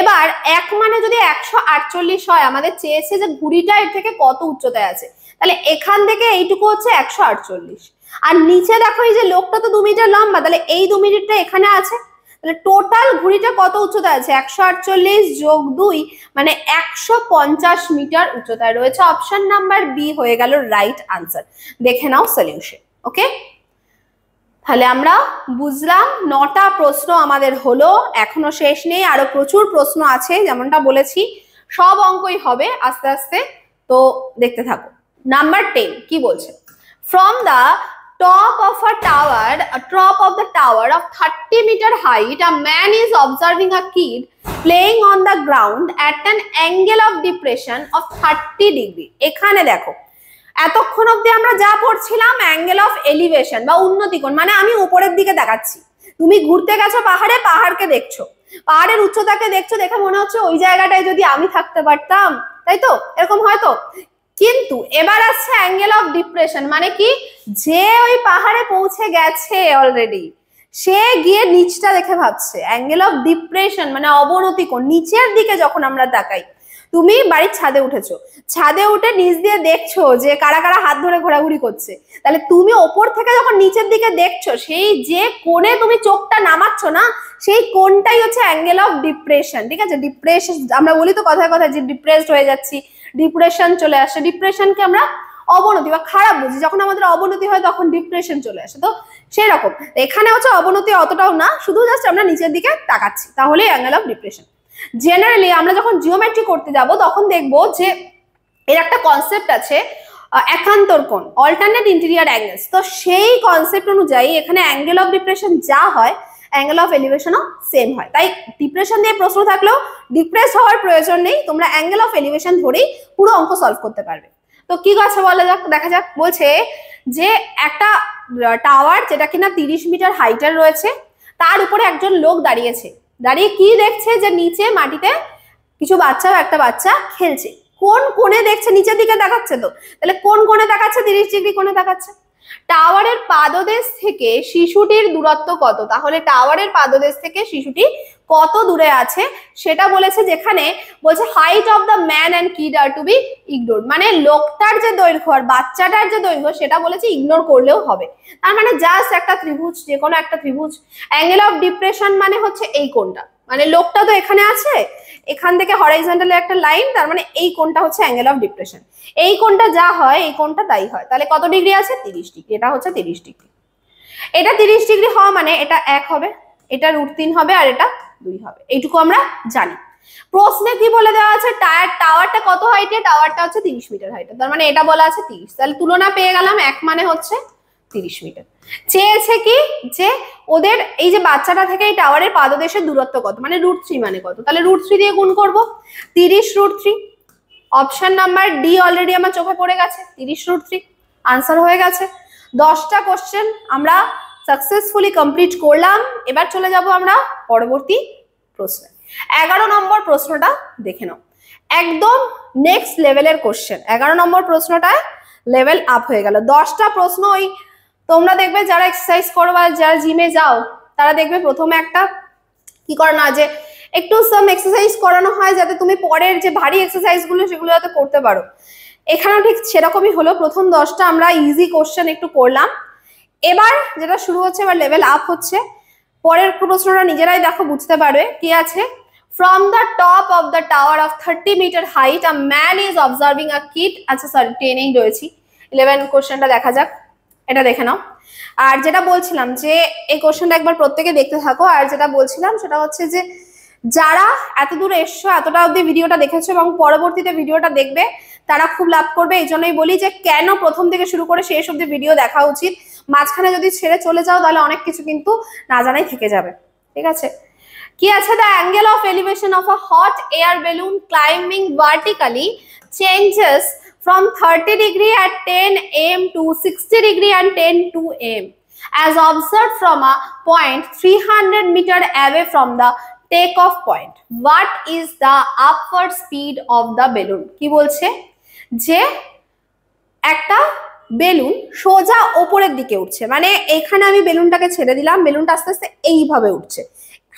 এবার 1 মানে যদি 148 হয়, আমাদের চেয়েছে যে ঘুড়িটা এর থেকে কত উচ্চতায় আছে, তাহলে এখান থেকে এইটুকু হচ্ছে 148। আর নিচে দেখো এই যে লোকটা তো 2 মিটার লম্বা, তাহলে এই 2 মিটারটা এখানে আছে, তাহলে টোটাল ঘুড়িটা কত উচ্চতায় আছে? 148 যোগ 2 মানে 150 মিটার উচ্চতায় রয়েছে। অপশন নাম্বার বি হয়ে গেল রাইট আনসার। দেখে নাও সলিউশন। ওকে, তাহলে আমরা বুঝলাম 9টা প্রশ্ন আমাদের হলো, এখনো শেষ নেই, আরো প্রচুর প্রশ্ন আছে। যেমনটা বলেছি সব অঙ্কই হবে আস্তে আস্তে, তো দেখতে থাকো। নাম্বার 10 কি বলছে? From the top of the tower of 30 meter height, a man is observing a kid playing on the ground at an angle of depression of 30 degree. এখানে দেখো এতক্ষণ অবধি আমরা যা পড়ছিলাম অ্যাঙ্গেল অফ এলিভেশন বা উন্নতি কোণ, মানে আমি উপরের দিকে দেখাচ্ছি, তুমি ঘুরতে গেছো পাহাড়ে, পাহাড়কে দেখছো, পাহাড়ের উচ্চতাকে দেখছো, দেখে মনে হচ্ছে ওই জায়গাটায় যদি আমি থাকতে পারতাম, তাই তো? এরকম হয়তো। কিন্তু এবার আসছে অ্যাঙ্গেল অফ ডিপ্রেশন, মানে কি? যে ওই পাহাড়ে পৌঁছে গেছে অলরেডি, সে গিয়ে নিচটা দেখে ভাবছে। অ্যাঙ্গেল অফ ডিপ্রেশন মানে অবনতি কোণ, নিচের দিকে যখন আমরা তাকাই। তুমি বাড়ির ছাদে উঠেছো, ছাদে উঠে নিচ দিয়ে দেখছো যে কারা কারা হাত ধরে ঘোরাঘুরি করছে, তাহলে তুমি ওপর থেকে যখন নিচের দিকে দেখছো, সেই যে কোণে তুমি চোখটা নামাচ্ছ না, সেই কোণটাই হচ্ছে অ্যাঙ্গেল অফ ডিপ্রেশন। ঠিক আছে, ডিপ্রেশন আমরা বলি তো কথায় কথায় যে ডিপ্রেসড হয়ে যাচ্ছি, ডিপ্রেশন চলে আসে। ডিপ্রেশনকে আমরা অবনতি বা খারাপ বুঝি, যখন আমাদের অবনতি হয় তখন ডিপ্রেশন চলে আসে। তো সেই রকম এখানে হচ্ছে অবনতি অতটাও না, শুধু জাস্ট আমরা নিচের দিকে তাকাচ্ছি, তাহলেই অ্যাঙ্গেল অফ ডিপ্রেশন। জেনারেলি আমরা যখন জিওমেট্রি করতে যাব তখন দেখবো যে এর একটা কনসেপ্ট আছে একান্তর কোণ, অল্টারনেট ইন্টেরিয়র অ্যাঙ্গেলস। তো সেই কনসেপ্ট অনুযায়ী এখানে অ্যাঙ্গেল অফ ডিপ্রেশন যা হয় অ্যাঙ্গেল অফ এলিভেশনও সেম হয়। তাই ডিপ্রেশন দিয়ে প্রশ্ন থাকলেও ডিপ্রেস হওয়ার প্রয়োজন নেই, তোমরা অ্যাঙ্গেল অফ এলিভেশন ধরেই পুরো অঙ্ক সলভ করতে পারবে। তো কি আছে বলা যাক, দেখা যাক। বলছে যে একটা টাওয়ার যেটা কিনা 30 মিটার হাইটের রয়েছে, তার উপরে একজন লোক দাঁড়িয়েছে, দাঁড়িয়ে কি দেখছে যে নিচে মাটিতে কিছু বাচ্চা, একটা বাচ্চা খেলছে। কোন কোণে দেখছে? নিচের দিকে দেখাচ্ছে, তো তাহলে কোন কোণে দেখাচ্ছে? 30 ডিগ্রি কোণে দেখাচ্ছে। টাওয়ারের পাদদেশ থেকে শিশুটির দূরত্ব কত? তাহলে টাওয়ারের পাদদেশ থেকে শিশুটি কত দূরে আছে সেটা বলেছে, যেখানে বলছে height of the man and kid are to be ignore, মানে লোকটার যে দৈর্ঘ্য আর বাচ্চাটার যে দৈর্ঘ্য সেটা বলেছে ইগনোর করলেও হবে। তার মানে জাস্ট একটা ত্রিভুজ, যে কোনো একটা ত্রিভুজ। অ্যাঙ্গেল অফ ডিপ্রেশন মানে হচ্ছে এই কোণটা, মানে লোকটা তো এখানে আছে, এখান থেকে হরাইজন্টালি একটা লাইন, তার মানে এই কোণটা হচ্ছে অ্যাঙ্গেল অফ ডিপ্রেশন। এই কোণটা যা হয় এই কোণটা তাই হয়। তাহলে কত ডিগ্রি আছে? 30 ডিগ্রি। এটা হচ্ছে 30 ডিগ্রি। এটা 30 ডিগ্রি হওয়া মানে এটা 1 হবে, এটা √3 হবে, আর এটা 2 হবে। এইটুকু আমরা জানি। প্রশ্নে কি বলে দেওয়া আছে? টাওয়ারটা কত হাইটে? টাওয়ারটা হচ্ছে 30 মিটার হাইটে, তার মানে এটা বলা আছে 30। তাহলে তুলনা পেয়ে গেলাম, 1 মানে হচ্ছে 30 মিটার। চেয়েছে কি যে ওদের এই যে বাচ্চাটা থেকে এই টাওয়ারের পাদদেশের দূরত্ব কত, মানে √3 মানে কত? তাহলে √3 দিয়ে গুণ করব, 30 √3। অপশন নাম্বার ডি অলরেডি আমার চোখে পড়ে গেছে, 30 √3 আনসার হয়ে গেছে। 10টা কোশ্চেন আমরা সাকসেসফুলি কমপ্লিট করলাম। এবার চলে যাব আমরা পরবর্তী প্রশ্নে। 11 নম্বর প্রশ্নটা দেখে নাও, একদম নেক্সট লেভেলের কোশ্চেন। 11 নম্বর প্রশ্নটায় লেভেল আপ হয়ে গেল। 10টা প্রশ্ন ওই তোমরা দেখবে যারা এক্সারসাইজ করো বা যারা জিমে যাও তারা দেখবে প্রথমে একটা কি করো না, যে একটু সাম এক্সারসাইজ করানো হয় যাতে তুমি পরের যে ভারী এক্সারসাইজ গুলো সেগুলো যাতে করতে পারো। এখানেও ঠিক সেরকমই হলো। প্রথম 10টা আমরা ইজি কোশ্চেন একটু করলাম। এবার যেটা শুরু হচ্ছে, এবার লেভেল আপ হচ্ছে। পরের প্রশ্নটা নিজেরাই দেখো, বুঝতে পারবে কি আছে। From the top of the tower of 30 meter height, a man is observing a kid. আচ্ছা সরি, 10এই রয়েছি। 11 কোশ্চেনটা দেখা যাক, এটা দেখে নাও। আর যেটা বলছিলাম যে এই কোশ্চেনটা একবার প্রত্যেকে দেখতে থাকো। আর যেটা বলছিলাম সেটা হচ্ছে যে যারা এত দূর এসছো, এতটা অবধি ভিডিওটা দেখেছো এবং পরবর্তীতে ভিডিওটা দেখবে, তারা খুব লাভ করবে। এই জন্যই বলি যে কেন প্রথম থেকে শুরু করে শেষ অবধি ভিডিও দেখা উচিত। মাঝখানে যদি ছেড়ে চলে যাও তাহলে অনেক কিছু কিন্তু না জানাই থেকে যাবে। ঠিক আছে, কি আছে? The angle of elevation of a hot air balloon climbing vertically changes from 30 degree at 10 am to 60 degree and 10 to am as observed from a point 300 meter away from the takeoff point. What is the upward speed of the balloon? কি বলছে যে একটা balloon সোজা ওপরের দিকে উঠছে, মানে এখানে আমি বেলুনটাকে ছেড়ে দিলাম, বেলুনটা আস্তে আস্তে এইভাবে উঠছে,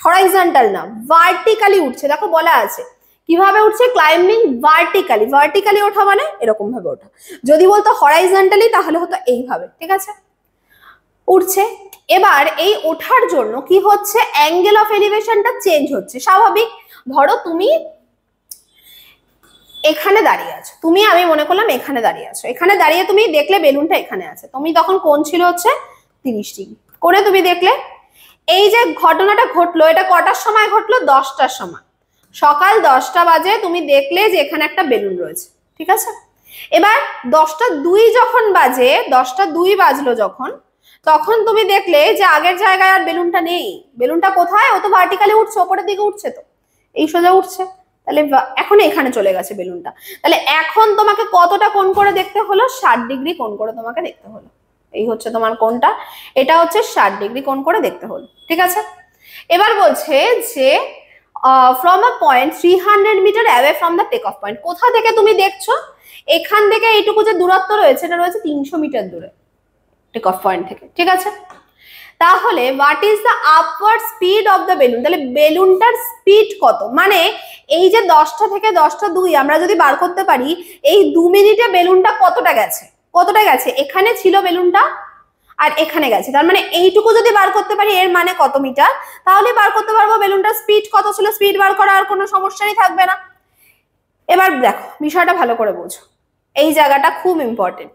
হরাইজন্টাল না ভার্টিক্যালি উঠছে। দেখো বলা আছে কিভাবে উঠছে, ক্লাইম্বিং ভার্টিক্যালি। ভার্টিক্যালি ওঠা মানে এরকম ভাবে ওঠা। যদি বলতো হরাইজন্টালি তাহলে হতো এইভাবে। ঠিক আছে, উঠছে। এবার এই ওঠার জন্য কি হচ্ছে, অ্যাঙ্গেল অফ এলিভেশনটা চেঞ্জ হচ্ছে। স্বাভাবিক, ধরো তুমি এখানে দাঁড়িয়ে আছো, তুমি আমি মনে করলাম এখানে দাঁড়িয়ে আছো, এখানে দাঁড়িয়ে তুমি দেখলে বেলুনটা এখানে আছে, তুমি তখন কোণ ছিল হচ্ছে 30 ডিগ্রি করে তুমি দেখলে। এই যে ঘটনাটা ঘটলো এটা কটার সময় ঘটলো? 10টার সময়, সকাল 10টা বাজে তুমি দেখলে যে এখানে একটা বেলুন রয়েছে। ঠিক আছে, এবার 10টা 2 যখন বাজে, 10টা 2 বাজলো যখন, তখন তুমি দেখলে যে আগের জায়গায় আর বেলুনটা নেই। বেলুনটা কোথায়? ও তো ভার্টিক্যালি উঠছে, ওপরের দিকে উঠছে, তো এই সোজা উঠছে। তাহলে এখন এখানে চলে গেছে বেলুনটা। তাহলে এখন তোমাকে কতটা কোণ করে দেখতে হলো? 60 ডিগ্রি কোণ করে তোমাকে দেখতে হলো। এই হচ্ছে তোমার কোণটা, এটা হচ্ছে 60 ডিগ্রি কোণ করে দেখতে হলো। ঠিক আছে, এবার বলছে যে from a point 300 meter away from the take off point, কোথা থেকে তুমি দেখছো? এখান থেকে এইটুকু যে দূরত্ব রয়েছে এটা রয়েছে 300 মিটার দূরে টেক অফ পয়েন্ট থেকে। ঠিক আছে, তাহলে what is the upward speed of the balloon? তাহলে বেলুনটার স্পিড কত, মানে এই যে 10টা থেকে 10টা 2 আমরা যদি বার করতে পারি এই 2 মিনিটে বেলুনটা কতটা গেছে, কতটা গেছে? এখানে ছিল বেলুনটা আর এখানে গেছে, তার মানে এইটুকু যদি বার করতে পারি এর মানে কত মিটার, তাহলে বার করতে পারবো বেলুনটার স্পিড কত ছিল। স্পিড বার করা আর কোনো সমস্যাই থাকবে না। এবার দেখো বিষয়টা ভালো করে বোঝো, এই জায়গাটা খুব ইম্পর্টেন্ট।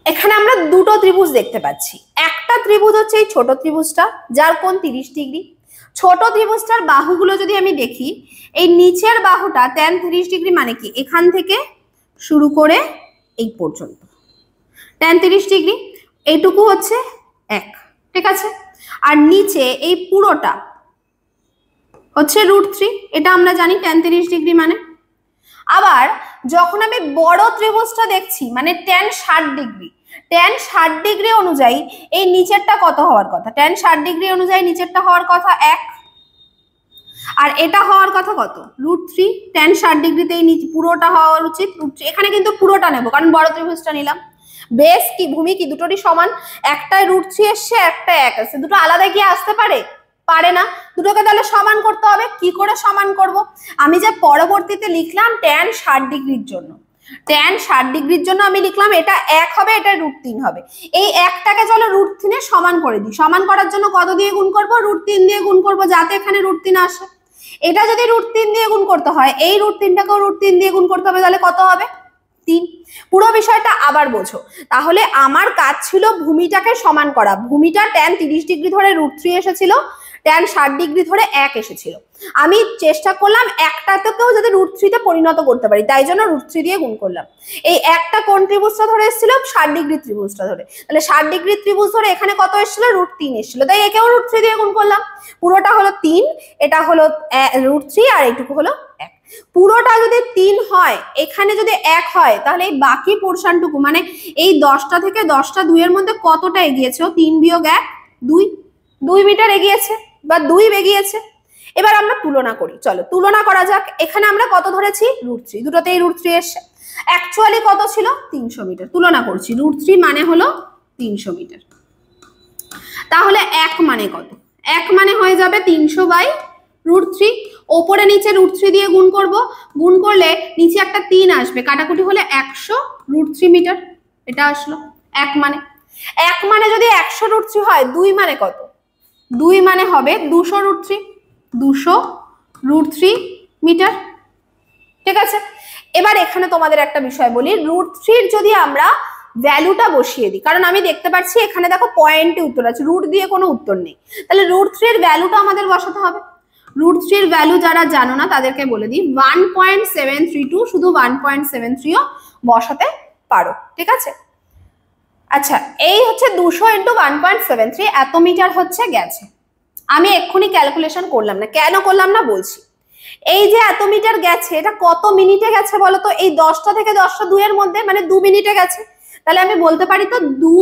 এখানে আমরা দুটো ত্রিভুজ দেখতে পাচ্ছি। একটা ত্রিভুজ হচ্ছে এই ছোট ত্রিভুজটা যার কোণ 30 ডিগ্রি, ছোট ত্রিভুজটার বাহুগুলো যদি আমি দেখি, এই নিচের বাহুটা tan 30 ডিগ্রি মানে কি এখান থেকে শুরু করে এই পর্যন্ত tan 30 ডিগ্রি, এইটুকু হচ্ছে 1, ঠিক আছে। আর নিচে এই পুরোটা হচ্ছে √3, এটা আমরা জানি tan 30 ডিগ্রি মানে। আবার যখন আমি বড় ত্রিভুজটা দেখছি মানে tan 60 ডিগ্রি, tan 60 ডিগ্রি অনুযায়ী এই নিচেরটা কত হওয়ার কথা? tan 60 ডিগ্রি অনুযায়ী নিচেরটা হওয়ার কথা 1, আর এটা হওয়ার কথা কত? √3। tan 60 ডিগ্রিতে এই নিচে পুরোটা হওয়া উচিত √3, এখানে কিন্তু পুরোটা নেব কারণ বড় ত্রিভুজটা নিলাম। বেস কি ভূমি কি দুটোরই সমান, একটাই √3 এসছে, একটা 1 আসছে, দুটো আলাদা কি আসতে পারে? পারে না। দুটোকে তাহলে সমান করতে হবে। কি করে সমান করব? আমি যে পরবর্তীতে লিখলাম tan 60 ডিগ্রির জন্য, tan 60 ডিগ্রির জন্য আমি লিখলাম এটা 1 হবে, এটা √3 হবে। এই 1টাকে চলো √3 এ সমান করে দিই। সমান করার জন্য কত দিয়ে গুণ করব? √3 দিয়ে গুণ করব, যাতে এখানে √3 আসে। এটা যদি √3 দিয়ে গুণ করতে হয়, এই √3টাকেও √3 দিয়ে গুণ করতে হবে, তাহলে কত হবে? 3। পুরো বিষয়টা আবার বোঝো। তাহলে আমার কাজ ছিল ভূমিটাকে সমান করা। ভূমিটা tan 30 ডিগ্রি ধরে √3 এসেছিল, tan 60 ডিগ্রি ধরে 1 এসেছিল। আমি চেষ্টা করলাম একটাতেও যদি √3 তে পরিণত করতে পারি, তাই জন্য √3 দিয়ে গুণ করলাম। এই একটা কোন ত্রিভুজটা ধরে এসেছিল? 60 ডিগ্রি ত্রিভুজটা ধরে। তাহলে 60 ডিগ্রি ত্রিভুজ ধরে এখানে কত এসেছিল? √3 এসেছিল, তাই একেও √3 দিয়ে গুণ করলাম। পুরোটা হলো 3, এটা হলো √3, আর এইটুকু হলো 1। পুরোটা যদি 3 হয়, এখানে যদি 1 হয়, তাহলে এই বাকি পোরশনটুকু মানে এই 10টা থেকে 10টা 2 এর মধ্যে কতটা এগিয়েছে? 3 বিয়োগ 1 2, 2 মিটার এগিয়েছে বা 2 এগিয়েছে। এবার আমরা তুলনা করি, চলো তুলনা করা যাক। এখানে আমরা কত ধরেছি? √3, দুটোতেই √3 এসছে। অ্যাকচুয়ালি কত ছিল? 300 মিটার। তুলনা করছি, √3 মানে হলো 300 মিটার। তাহলে 1 মানে কত? 1 মানে হয়ে যাবে 300/√3। ওপরে নিচে √3 দিয়ে গুণ করব, গুণ করলে নিচে একটা 3 আসবে, কাটাকুটি হলে 100 √3 মিটার, এটা আসলো 1 মানে। 1 মানে যদি 100 √3 হয়, 2 মানে কত? 2 মানে হবে 200 √3, 200 √3 মিটার, ঠিক আছে। এবার এখানে তোমাদের একটা বিষয় বলি, √3 যদি আমরা ভ্যালুটা বসিয়ে দিই, কারণ আমি দেখতে পাচ্ছি এখানে দেখো পয়েন্টে উত্তর আছে, রুট দিয়ে কোনো উত্তর নেই, তাহলে √3 এর ভ্যালুটা আমাদের বসাতে হবে। √3 এর ভ্যালু যারা জানো না তাদেরকে বলে দিই, 1.732, শুধু 1.73ও বসাতে পারো, ঠিক আছে। আচ্ছা, এই হচ্ছে 200 × 1.73, এত মিটার হচ্ছে গেছে। আমি এক্ষুনি ক্যালকুলেশন করলাম না, কেন করলাম না বলছি। এই যে এত মিটার গেছে, এটা কত মিনিটে গেছে বলো তো? এই 10টা থেকে 10টা 2 এর মধ্যে মানে 2 মিনিটে গেছে। তাহলে আমি বলতে পারি তো 2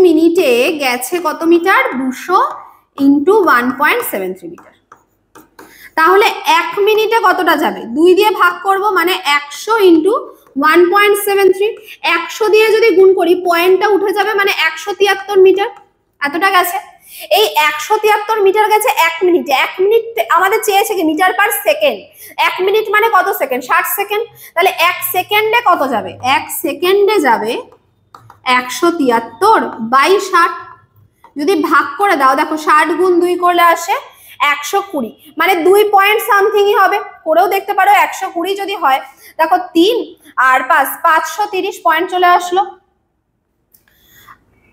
মিনিটে গেছে কত মিটার? 200 × 1.73 মিটার। তাহলে 1 মিনিটে কতটা যাবে? 2 দিয়ে ভাগ করব, মানে 100 × 1.73। 100 দিয়ে যদি গুণ করি, পয়েন্টটা উঠে যাবে, মানে 173 মিটার এতটা গেছে। এই 173 মিটার গেছে 1 মিনিটে। 1 মিনিট আমাদের চেয়েছে কি? Metre per second. 1 মিনিট মানে কত সেকেন্ড? 60 সেকেন্ড। তাহলে 1 সেকেন্ডে কত যাবে? 1 সেকেন্ডে যাবে 173/60। যদি ভাগ করে দাও, দেখো 60 × 2 করলে আসে 120, মানে 2 পয়েন্ট সামথিংই হবে। করেও দেখতে পারো, 120 যদি হয়, দেখো 3 আর 5, 530 পয়েন্ট চলে আসলো।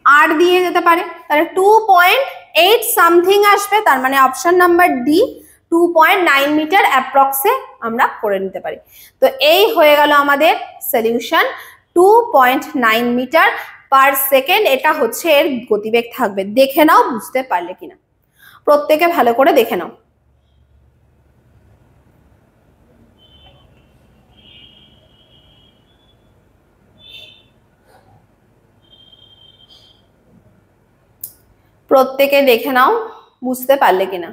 আর দিয়ে যেতে পারে, তাহলে 2.8 সামথিং আসবে, তার মানে অপশন নাম্বার ডি 2.9 মিটার অ্যাপ্রক্সে আমরা করে নিতে পারি। তো এই হয়ে গেল আমাদের সলিউশন, 2.9 মিটার পার সেকেন্ড। এটা হচ্ছে এর গতিবেগ থাকবে। দেখে নাও বুঝতে পারলে কিনা, প্রত্যেকে ভালো করে দেখে নাও। প্রত্যেকে দেখে নাও বুঝতে পারলে কিনা।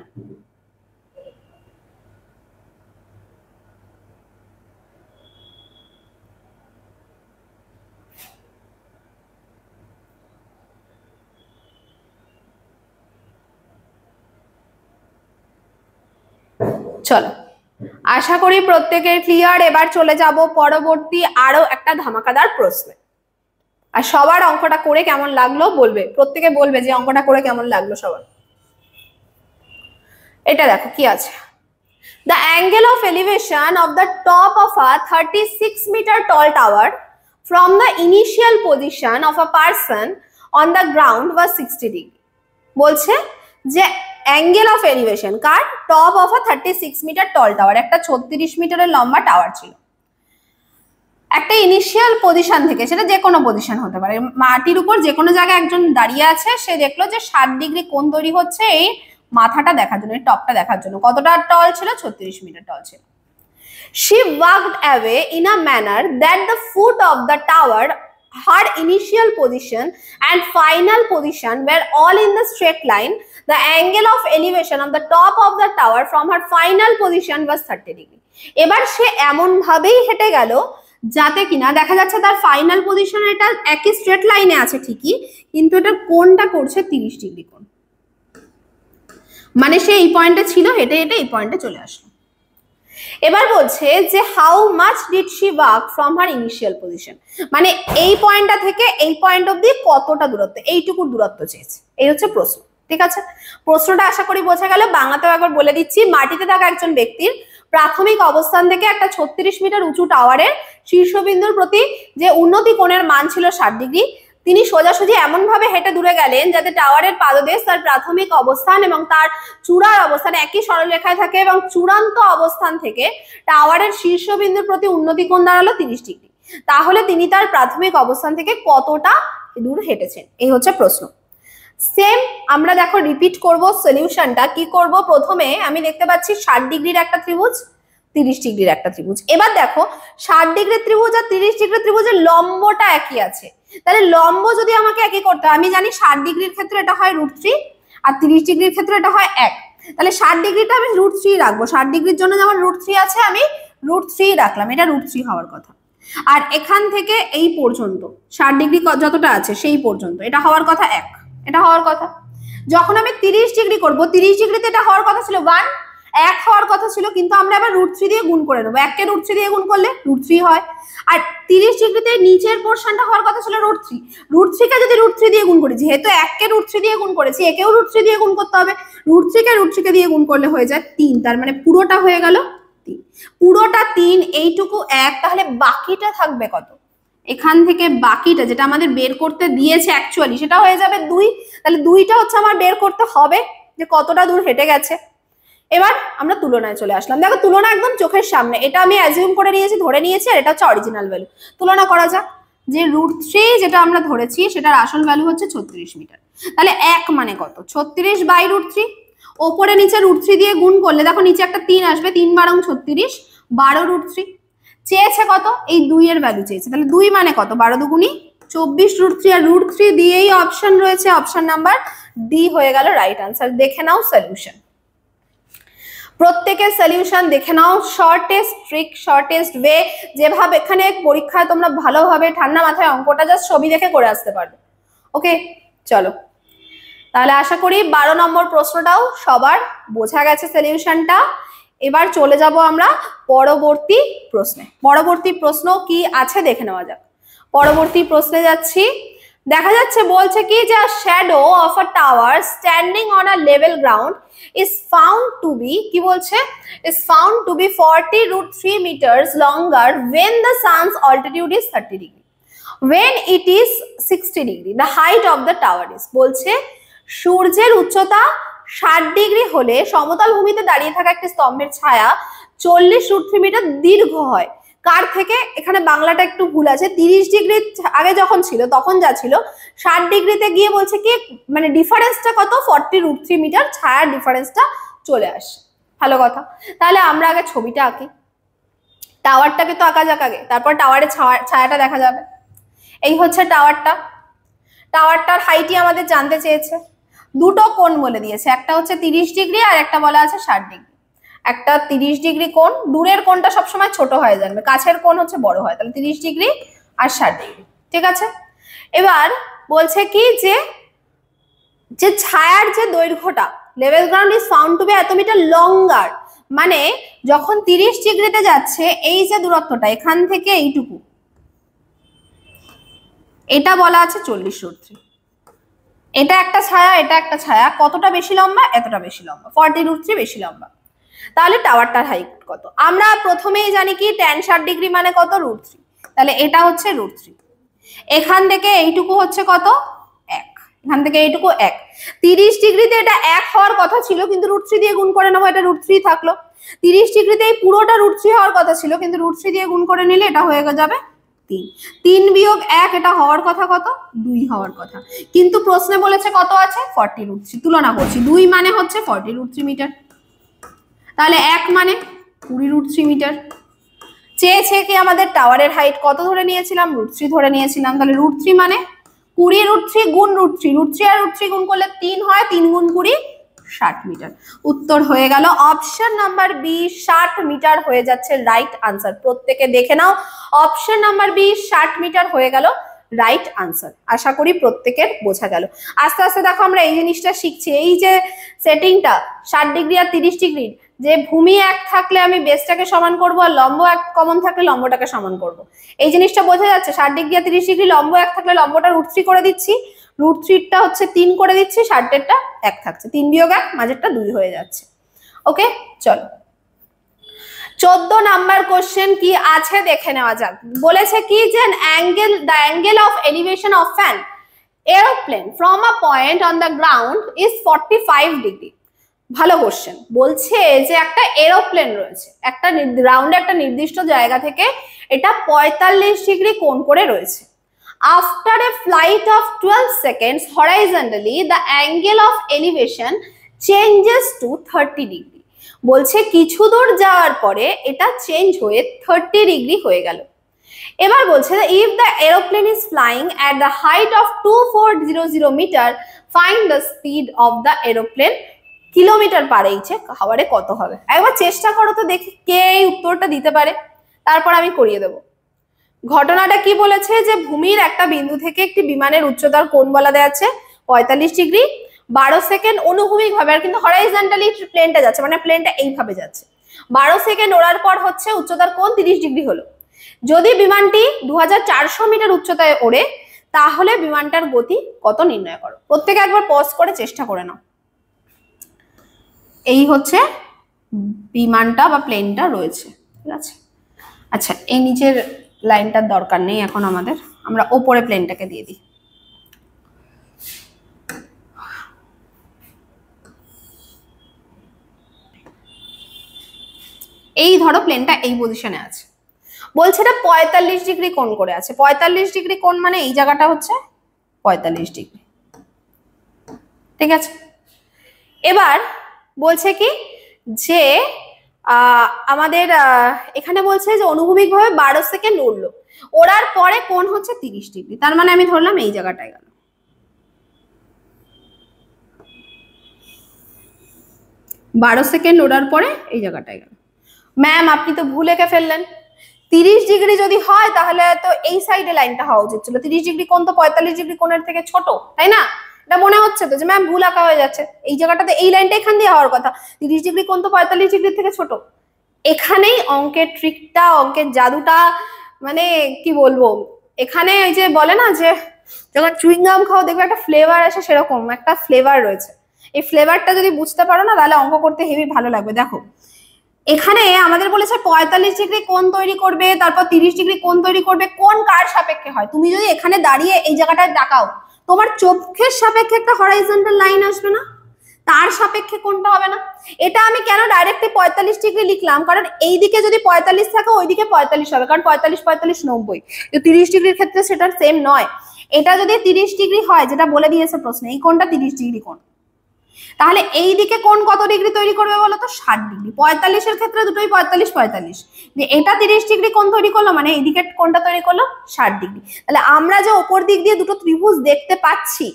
চলো, আশা করি প্রত্যেকের ক্লিয়ার। এবার চলে যাব পরবর্তী আরো একটা ধামাকাদার প্রশ্নে। আর সবার অঙ্কটা করে কেমন লাগলো বলবে, প্রত্যেকে বলবে যে অঙ্কটা করে কেমন লাগলো সবার। এটা দেখো কি আছে, the angle of elevation of the top of a 36 meter tall tower from the initial position of a person on the ground was 60 degree। বলছে যে অ্যাঙ্গেল অফ এলিভেশন কার, top of a 36 metre tall tower, একটা 36 মিটারের লম্বা tower ছিল, একটা initial position থেকে, সেটা যে কোনো পজিশন হতে পারে, মাটির উপর যে কোনো জায়গায় একজন দাঁড়িয়ে আছে, সে দেখলো যে 60 ডিগ্রি কোণ তৈরি হচ্ছে এই মাথাটা দেখার জন্য, এই টপটা দেখার জন্য। কতটা টল ছিল? 36 মিটার টল ছিল। She walked away in a manner that the foot of the tower, her initial position and final position were all in the straight line. The angle of elevation of the top of the tower from her final position was 30 degree. এবার সে এমন ভাবেই হেঁটে গেল যাতে কিনা দেখা যাচ্ছে তার ফাইনাল পজিশন এটা একই স্ট্রেট লাইনে আছে ঠিকই, কিন্তু এটা কোণটা করছে 30 ডিগ্রি কোণ। মানে সে এই পয়েন্টে ছিল, হেঁটে হেঁটে এই পয়েন্টে চলে আসলো। এবার বলছে যে how much did she walk from her initial position, মানে এই পয়েন্টটা থেকে এই পয়েন্ট অবধি কতটা দূরত্ব, এইটুকুর দূরত্ব চেয়েছে। এই হচ্ছে প্রশ্ন, ঠিক আছে? প্রশ্নটা আশা করি বোঝা গেল। বাংলাতেও একবার বলে দিচ্ছি, মাটিতে থাকা একজন ব্যক্তির প্রাথমিক অবস্থান থেকে একটা 36 মিটার উঁচু টাওয়ারের শীর্ষবিন্দুর প্রতি যে উন্নতি কোণের মান ছিল 60 ডিগ্রি, তিনি সোজাসুজি এমন ভাবে হেঁটে দূরে গেলেন যাতে টাওয়ারের পাদদেশ তার প্রাথমিক অবস্থান এবং তার চূড়ার অবস্থান একই সরলরেখায় থাকে, এবং চূড়ান্ত অবস্থান থেকে টাওয়ারের শীর্ষবিন্দুর প্রতি উন্নতি কোণ দাঁড়ালো 30 ডিগ্রি। তাহলে তিনি তার প্রাথমিক অবস্থান থেকে কতটা দূর হেঁটেছেন, এই হচ্ছে প্রশ্ন। সেম আমরা দেখো রিপিট করব সলিউশনটা। কি করব? প্রথমে আমি দেখতে পাচ্ছি 60 ডিগ্রির একটা ত্রিভুজ, 30 ডিগ্রির একটা ত্রিভুজ। এবার দেখো 60 ডিগ্রির ত্রিভুজ আর 30 ডিগ্রির ত্রিভুজের লম্বটা একই আছে, তাহলে লম্ব যদি আমাকে একই করতে হয়, আমি জানি 60 ডিগ্রির ক্ষেত্রে এটা হয় √3 আর 30 ডিগ্রির ক্ষেত্রে এটা হয় 1, তাহলে 60 ডিগ্রিটা আমি √3 রাখবো। 60 ডিগ্রির জন্য যেমন √3 আছে আমি √3 রাখলাম, এটা √3 হওয়ার কথা। আর এখান থেকে এই পর্যন্ত 60 ডিগ্রি যতটা আছে সেই পর্যন্ত এটা হওয়ার কথা 1, এটা হওয়ার কথা। যখন আমি 30 ডিগ্রি করব, 30 ডিগ্রিতে এটা হওয়ার কথা ছিল 1 হওয়ার কথা ছিল, কিন্তু আমরা এবার √3 দিয়ে গুণ করে নেবো। 1 কে √3 দিয়ে গুণ করলে √3 হয়। আর 30 ডিগ্রিতে নিচের পোর্শনটা হওয়ার কথা ছিল √3, √3 কে যদি √3 দিয়ে গুণ করি, যেহেতু 1 কে √3 দিয়ে গুণ করেছি, একেও √3 দিয়ে গুণ করতে হবে, √3 কে দিয়ে গুণ করলে হয়ে যায় 3, তার মানে পুরোটা হয়ে গেল 3, পুরোটা 3, এইটুকু 1, তাহলে বাকিটা থাকবে কত? এখান থেকে বাকিটা যেটা আমাদের বের করতে দিয়েছে অ্যাকচুয়ালি সেটা হয়ে যাবে 2, তাহলে 2টা হচ্ছে আমার বের করতে হবে যে কতটা দূর হেঁটে গেছে। এবার আমরা তুলনায় চলে আসলাম। দেখো তুলনা একদম চোখের সামনে, এটা আমি অ্যাজিউম করে নিয়েছি, ধরে নিয়েছি, আর এটা হচ্ছে অরিজিনাল ভ্যালু। তুলনা করা যাক, যে √3 যেটা আমরা ধরেছি সেটার আসল ভ্যালু হচ্ছে 36 মিটার, তাহলে 1 মানে কত? 36 বাই √3, ওপরে নিচে √3 দিয়ে গুণ করলে দেখো নিচে একটা 3 আসবে, 3 বারং 36, 12 √3। চেয়েছে কত? এই 2 এর ভ্যালু চেয়েছে, তাহলে 2 মানে কত? 12 দুগুণি 24 √3, আর √3 দিয়েই অপশন রয়েছে, অপশন নাম্বার ডি হয়ে গেল রাইট আনসার। দেখে নাও সলিউশন, প্রত্যেকের সলিউশন দেখে নাও, শর্টেস্ট ট্রিক, শর্টেস্ট ওয়ে, যেভাবে এখানে পরীক্ষায় তোমরা ভালোভাবে ঠান্ডা মাথায় অঙ্কটা জাস্ট ছবি দেখে করে আসতে পারবে। ওকে চলো, তাহলে আশা করি 12 নম্বর প্রশ্নটাও সবার বোঝা গেছে সলিউশনটা। এবার চলে যাব আমরা পরবর্তী প্রশ্নে। পরবর্তী প্রশ্ন কি আছে দেখে নেওয়া যাক। পরবর্তী প্রশ্নে যাচ্ছি। দেখা যাচ্ছে বলছে কি যে shadow of a tower standing on a level ground is found to be, কি বলছে, is found to be 40√3 meters longer when the sun's altitude is 30 degree, when it is 60 degree the height of the tower is। বলছে সূর্যের উচ্চতা 60 degree হলে সমতল ভূমিতে দাঁড়িয়ে থাকা একটি স্তম্ভের ছায়া 40√3 মিটার দীর্ঘ হয়। কার থেকে? এখানে বাংলাটা একটু ভুল আছে, 30 ডিগ্রি আগে যখন ছিল তখন যা ছিল, 60 ডিগ্রিতে গিয়ে বলছে কি মানে ডিফারেন্সটা কত? 40√3 মিটার ছায়ার ডিফারেন্সটা চলে আসে। ভালো কথা, তাহলে আমরা আগে ছবিটা আঁকি, টাওয়ারটাকে তো আঁকা যাক আগে, তারপর টাওয়ারের ছায়াটা দেখা যাবে। এই হচ্ছে টাওয়ারটা, টাওয়ারটার হাইটই আমাদের জানতে চেয়েছে। দুটো কোণ বলে দিয়েছে, একটা হচ্ছে 30 ডিগ্রি আর একটা বলা আছে 60 ডিগ্রি। একটা 30 ডিগ্রি কোণ, দূরের কোণটা সবসময় ছোট হয়ে যাবে, কাছের কোণ হচ্ছে বড় হয়, তাহলে 30 ডিগ্রি আর 60 ডিগ্রি, ঠিক আছে। এবার বলছে কি যে ছায়ার যে দৈর্ঘ্যটা, level ground is found to be এত মিটার লঙ্গার, মানে যখন 30 ডিগ্রিতে যাচ্ছে এই যে দূরত্বটা এখান থেকে এইটুকু, এটা বলা আছে 40√3। এটা একটা ছায়া, এটা একটা ছায়া, কতটা বেশি লম্বা? এতটা বেশি লম্বা, 40√3 বেশি লম্বা। তাহলে টাওয়ারটার হাইট কত? আমরা প্রথমেই জানি কি tan 60 ডিগ্রি মানে কত? √3, তাহলে এটা হচ্ছে √3। এখান থেকে এইটুকু হচ্ছে কত? 1, এখান থেকে এইটুকু 1, 30 ডিগ্রিতে এটা 1 হওয়ার কথা ছিল, কিন্তু √3 দিয়ে গুণ করে নেবো, এটা √3 থাকলো। 30 ডিগ্রিতে এই পুরোটা √3 হওয়ার কথা ছিল, কিন্তু √3 দিয়ে গুণ করে নিলে এটা হয়ে যাবে 3। 3 বিয়োগ 1, এটা হওয়ার কথা কত? 2 হওয়ার কথা, কিন্তু প্রশ্নে বলেছে কত আছে? 40√3। তুলনা করছি, 2 মানে হচ্ছে 40√3 মিটার, তাহলে 1 মানে 20√3 মিটার। চেয়েছে কি আমাদের টাওয়ারের হাইট কত ধরে নিয়েছিলাম? √3 ধরে নিয়েছিলাম, তাহলে √3 মানে 20√3 গুণ √3, √3 আর √3 গুণ করলে 3 হয়, 3 গুণ 20 60 মিটার। উত্তর হয়ে গেল অপশন নাম্বার বি, 60 মিটার হয়ে যাচ্ছে রাইট আনসার। প্রত্যেকে দেখে নাও, অপশন নাম্বার বি 60 মিটার হয়ে গেল রাইট আনসার। আশা করি প্রত্যেকের বোঝা গেল। আস্তে আস্তে দেখো আমরা এই জিনিসটা শিখছি, এই যে সেটিংটা 60 ডিগ্রি আর 30 ডিগ্রি, যে ভূমি এক থাকলে আমি বেসটাকে সমান করব, আর লম্ব এক কমন থাকলে লম্বটাকে সমান করব। এই জিনিসটা বোঝা যাচ্ছে? 60 ডিগ্রি আর 30 ডিগ্রি, লম্ব এক থাকলে লম্বটা √3 করে দিচ্ছি, √3টা হচ্ছে 3 করে দিচ্ছি, 60টা 1 থাকছে, 3 বিয়োগ 1 মাঝেরটা 2 হয়ে যাচ্ছে। ওকে, চলো 14 নাম্বার কোশ্চেন কি আছে দেখে নেওয়া যাক। বলেছে কি যে the angle of elevation of an aeroplane from a point on the ground is 45 degree. ভালো কোশ্চেন। বলছে যে একটা এরোপ্লেন রয়েছে, একটা গ্রাউন্ডে একটা নির্দিষ্ট জায়গা থেকে এটা 45 ডিগ্রি কোণ করে রয়েছে। After a flight of 12 seconds horizontally, the angle of elevation changes to 30 degree. বলছে কিছু দূর যাওয়ার পরে এটা চেঞ্জ হয়ে 30 ডিগ্রি হয়ে গেল। এবার বলছে if the aeroplane is flying at the height of 2400 meter, find the speed of the aeroplane kilometre per হাওয়ারে কত হবে। একবার চেষ্টা করো তো দেখি কে এই উত্তরটা দিতে পারে, তারপর আমি করিয়ে দেব। ঘটনাটা কি বলেছে যে ভূমির একটা বিন্দু থেকে একটি বিমানের উচ্চতার কোণ বলা আছে 45 ডিগ্রি, 12 সেকেন্ড অনুভূমিক ভাবে, আর কিন্তু হরাইজন্টালি প্লেনটা যাচ্ছে, মানে প্লেনটা এইভাবে যাচ্ছে। 12 সেকেন্ড ওড়ার পর হচ্ছে উচ্চতার কোণ 30 ডিগ্রি হলো। যদি বিমানটি 2400 মিটার উচ্চতায় ওড়ে, তাহলে বিমানটার গতি কত নির্ণয় করো। প্রত্যেকে একবার পজ করে চেষ্টা করে নাও। এই হচ্ছে বিমানটা বা প্লেনটা রয়েছে, ঠিক আছে। আচ্ছা, এই নিচের লাইনটার দরকার নেই এখন আমাদের, আমরা ওপরে প্লেনটাকে দিয়ে দিই। এই ধরো প্লেনটা এই পজিশনে আছে, বলছে এটা 45 ডিগ্রি কোণ করে আছে। 45 ডিগ্রি কোণ মানে এই জায়গাটা হচ্ছে 45 ডিগ্রি, ঠিক আছে। এবার বলছে কি যে আমাদের এখানে বলছে যে অনুভূমিক ভাবে 12 সেকেন্ড উড়লো, ওড়ার পরে কোণ হচ্ছে 30 ডিগ্রি, তার মানে আমি ধরলাম এই জায়গাটায় গেল। 12 সেকেন্ড ওড়ার পরে এই জায়গাটায় গেল। ম্যাম আপনি তো ভুল এঁকে ফেললেন, 30 ডিগ্রি যদি হয় তাহলে তো এই সাইডে লাইনটা হওয়া উচিত ছিল। 30 ডিগ্রি কোণ তো 45 ডিগ্রি কোণের থেকে ছোট, তাই না? এটা মনে হচ্ছে তো যে ম্যাম ভুল আঁকা হয়ে যাচ্ছে, এই জায়গাটাতে এই লাইনটা এখান দিয়ে হওয়ার কথা, 30 ডিগ্রি কোণ তো 45 ডিগ্রির থেকে ছোট। এখানেই অঙ্কের ট্রিকটা, অঙ্কের জাদুটা, মানে কি বলবো, এখানে এই যে বলে না যে যখন চুইংগাম খাও দেখবে একটা ফ্লেভার আসে, সেরকম একটা ফ্লেভার রয়েছে। এই ফ্লেভারটা যদি বুঝতে পারো না তাহলে অঙ্ক করতে হেভি ভালো লাগবে। দেখো এখানে আমাদের বলেছে 45 ডিগ্রি কোণ তৈরি করবে, তারপর 30 ডিগ্রি কোণ তৈরি করবে। কোণ কার সাপেক্ষে হয়? তুমি যদি এখানে দাঁড়িয়ে এই জায়গাটায় তাকাও, তোমার চোখের সাপেক্ষে একটা হরাইজন্টাল লাইন আসবে না? তার সাপেক্ষে কোণটা হবে না? এটা আমি কেন ডাইরেক্টলি 45 ডিগ্রি লিখলাম, কারণ এই দিকে যদি 45 থাকে ওইদিকে 45 হবে, কারণ 45 45 90। তো 30 ডিগ্রির ক্ষেত্রে সেটা সেম নয়। এটা যদি 30 ডিগ্রি হয়, যেটা বলে দিয়েছে প্রশ্নে, এই কোণটা 30 ডিগ্রি কোণ, তাহলে এই দিকে কোণ কত ডিগ্রি তৈরি করবে বলো তো? 60 ডিগ্রি। 45 এর ক্ষেত্রে দুটোই 45 45, যে এটা 30 ডিগ্রি কোণ তৈরি করলো, মানে এই দিকে কোণটা তৈরি করলো 60 ডিগ্রি। তাহলে আমরা যে উপর দিক দিয়ে দুটো ত্রিভুজ দেখতে পাচ্ছি,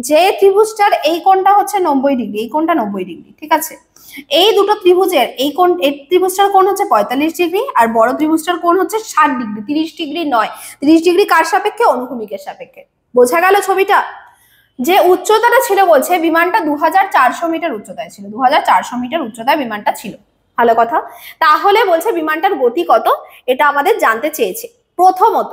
যে ত্রিভুজটার এই কোণটা হচ্ছে 90 ডিগ্রি, এই কোণটা 90 ডিগ্রি, ঠিক আছে। এই দুটো ত্রিভুজের এই কোণ, এই ত্রিভুজটার কোণ হচ্ছে 45 ডিগ্রি, আর বড় ত্রিভুজটার কোণ হচ্ছে 60 ডিগ্রি। 30 ডিগ্রি নয়, 30 ডিগ্রি কার সাপেক্ষে? অনুভূমিকের সাপেক্ষে। বোঝা গেল ছবিটা? যে উচ্চতাটা ছিল, বলছে বিমানটা 2400 মিটার উচ্চতায় ছিল, 2400 মিটার উচ্চতায় বিমানটা ছিল। ভালো কথা। তাহলে বলছে বিমানটার গতি কত, এটা আমাদের জানতে চেয়েছে। প্রথমত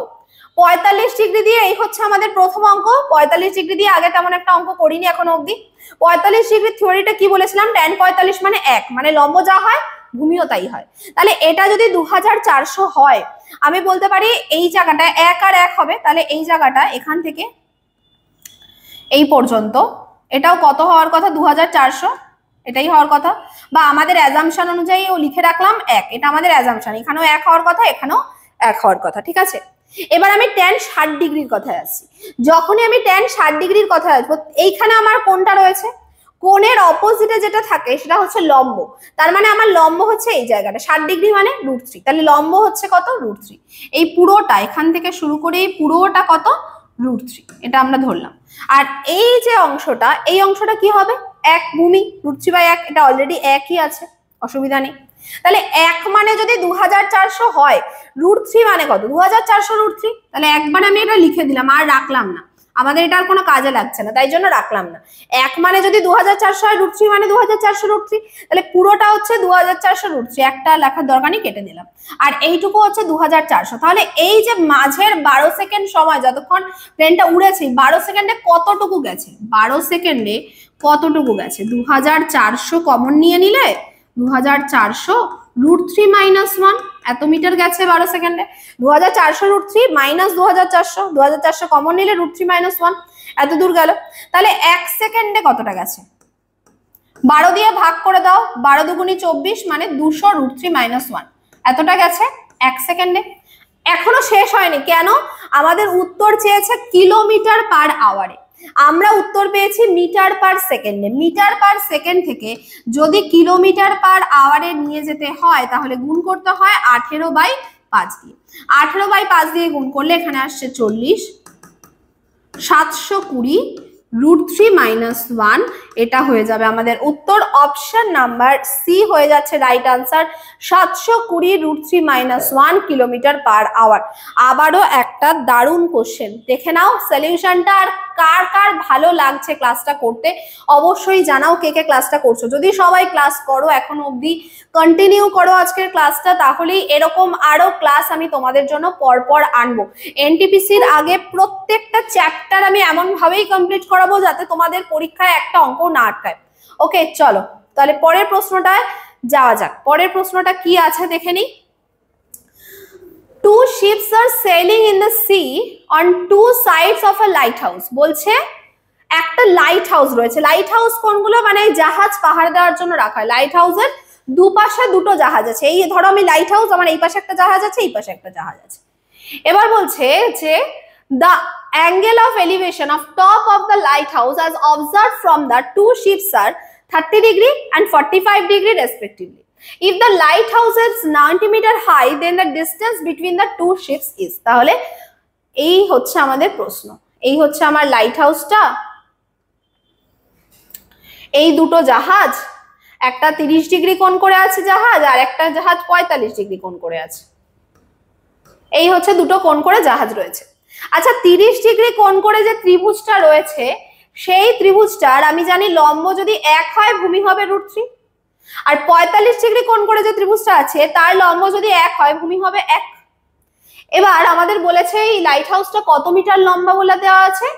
45 ডিগ্রি দিয়ে, এই হচ্ছে আমাদের প্রথম অঙ্ক। 45 ডিগ্রি দিয়ে আগে তেমন একটা অঙ্ক করিনি এখনো অবধি। 45 ডিগ্রি থিওরিটা কি বলেছিলাম? tan 45 মানে 1, মানে লম্ব যা হয় ভূমিও তাই হয়। তাহলে এটা যদি 2400 হয়, আমি বলতে পারি এই জায়গাটা 1 আর 1 হবে, তাহলে এই জায়গাটা এখান থেকে এই পর্যন্ত এটাও কত হওয়ার কথা 2400, এটাই হওয়ার কথা, বা আমাদের অ্যাজাম্পশন অনুযায়ী ও লিখে রাখলাম 1, এটা আমাদের অ্যাজাম্পশন, এখানেও 1 হওয়ার কথা, এখানেও 1 হওয়ার কথা, ঠিক আছে। এবার আমি tan 60 ডিগ্রির কথায় আসছি। যখনই আমি tan 60 ডিগ্রির কথায় আসবো, এইখানে আমার কোনটা রয়েছে, কোণের অপোজিটে যেটা থাকে সেটা হচ্ছে লম্ব, তার মানে আমার লম্ব হচ্ছে এই জায়গাটা, 60 ডিগ্রি মানে √3, তাহলে লম্ব হচ্ছে কত √3, এই পুরোটা এখান থেকে শুরু করে এই পুরোটা কত √3, এটা আমরা ধরলাম। আর এই যে অংশটা, এই অংশটা কি হবে 1 ভূমি, √3/1, এটা অলরেডি 1ই আছে, অসুবিধা নেই। তাহলে 1 মানে যদি 2400 হয়, √3 মানে কত 2400 √3, তাহলে একবার আমি এটা লিখে দিলাম, আর রাখলাম না, আমাদের এটা আর কোনো কাজে লাগছে না, তাই জন্য রাখলাম না। 1 মানে যদি 2400 হয়, √3 মানে 2400 √3, তাহলে পুরোটা হচ্ছে 2400 √3, একটা লেখার দরকার নেই, কেটে দিলাম। আর এইটুকু হচ্ছে 2400, তাহলে এই যে মাঝের 12 সেকেন্ড সময় যতক্ষণ প্লেনটা উড়েছে, 12 সেকেন্ডে কতটুকু গেছে, 12 সেকেন্ডে কতটুকু গেছে, 2400 কমন নিয়ে নিলে 2400 √3 - 1, এত মিটার গেছে 12 সেকেন্ডে। 2400 √3 - 2400, 2400 কমন নিলে √3 - 1, এত দূর গেল। তাহলে 1 সেকেন্ডে কতটা গেছে, 12 দিয়ে ভাগ করে দাও, 12 দুগুণি 24 মানে 200 √3 - 1, এতটা গেছে 1 সেকেন্ডে। এখনো শেষ হয়নি, কেন, আমাদের উত্তর চেয়েছে কিলোমিটার পার আওয়ারে, আমরা উত্তর পেয়েছি মিটার পার সেকেন্ডে। মিটার পার সেকেন্ড থেকে যদি কিলোমিটার পার আওয়ারে নিয়ে যেতে হয়, তাহলে গুণ করতে হয় 18/5 দিয়ে। 18/5 দিয়ে গুণ করলে এখানে আসছে 40, 720 √3 - 1, এটা হয়ে যাবে আমাদের উত্তর। অপশন নাম্বার সি হয়ে যাচ্ছে right answer, 720 √3 - 1 kilometre per hour. আবারও একটা দারুণ কোশ্চেন, দেখে নাও সলিউশনটা। আর কার কার ভালো লাগছে ক্লাসটা করতে অবশ্যই জানাও, কে কে ক্লাসটা করছো। যদি সবাই ক্লাস করো এখনো অবধি, কন্টিনিউ করো আজকের ক্লাসটা, তাহলেই এরকম আরো ক্লাস আমি তোমাদের জন্য পরপর আনবো। এনটিপিসির আগে প্রত্যেকটা চ্যাপ্টার আমি এমন ভাবেই কমপ্লিট করাবো যাতে তোমাদের পরীক্ষায় একটা অঙ্ক না আটকায়। ওকে, চলো তাহলে পরের প্রশ্নটায় যাওয়া যাক। পরের প্রশ্নটা কি আছে দেখে নিই। Two ships are sailing in the sea on two sides of a lighthouse. বলছে একটা লাইট হাউস রয়েছে। লাইট হাউস কোনগুলো, মানে জাহাজ পাহাড় দেওয়ার জন্য রাখা হয়। লাইট হাউসের দুপাশে দুটো জাহাজ আছে। এই ধরো আমি লাইট হাউস, আমার এই পাশে একটা জাহাজ আছে, এই পাশে একটা জাহাজ আছে। এবার বলছে যে the angle of elevation of top of the lighthouse as observed from the two ships are 30 degree and 45 degree respectively. If the lighthouse is 90 meter high, then the distance between the two ships is. তাহলে এই হচ্ছে আমাদের প্রশ্ন। এই হচ্ছে আমার light হাউসটা, এই দুটো জাহাজ, একটা 30 ডিগ্রি কোণ করে আছে জাহাজ, আর একটা জাহাজ 45 ডিগ্রি কোণ করে আছে। এই হচ্ছে দুটো কোণ করে জাহাজ রয়েছে। আচ্ছা, 30 ডিগ্রি কোণ করে যে ত্রিভুজটা রয়েছে, সেই ত্রিভুজটার আমি জানি লম্ব যদি 1 হয়, ভূমি হবে √3, আর 45 ডিগ্রি কোণ করে যে ত্রিভুজটা আছে তার লম্ব যদি 1 হয়, ভূমি হবে 1। এবার আমাদের বলেছে এই লাইট হাউসটা কত মিটার লম্বা বলে দেওয়া আছে,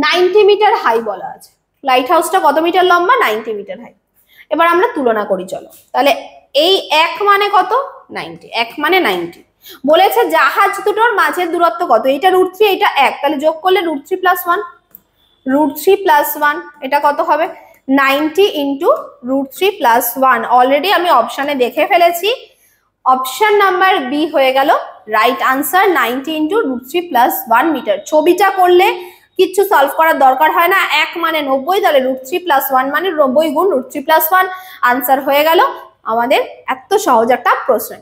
90 মিটার হাই বলা আছে। লাইট হাউসটা কত মিটার লম্বা, 90 মিটার হাই। এবার আমরা তুলনা করি, চলো। তাহলে এই 1 মানে কত, 90, 1 মানে 90। বলেছে জাহাজ দুটোর মাঝের দূরত্ব কত, এটা √3, এটা 1, তাহলে যোগ করলে √3 + 1, √3 + 1, এটা কত হবে 90 × √3 + 1। অলরেডি আমি অপশনে দেখে ফেলেছি, অপশন নাম্বার বি হয়ে গেল রাইট আনসার, 90 × √3 + 1 মিটার। ছবিটা করলে কিচ্ছু সলভ করার দরকার হয় না। 1 মানে 90, তাহলে √3 + 1 মানে 90 × √3 + 1, আনসার হয়ে গেল আমাদের এত সহজ একটা প্রশ্ন।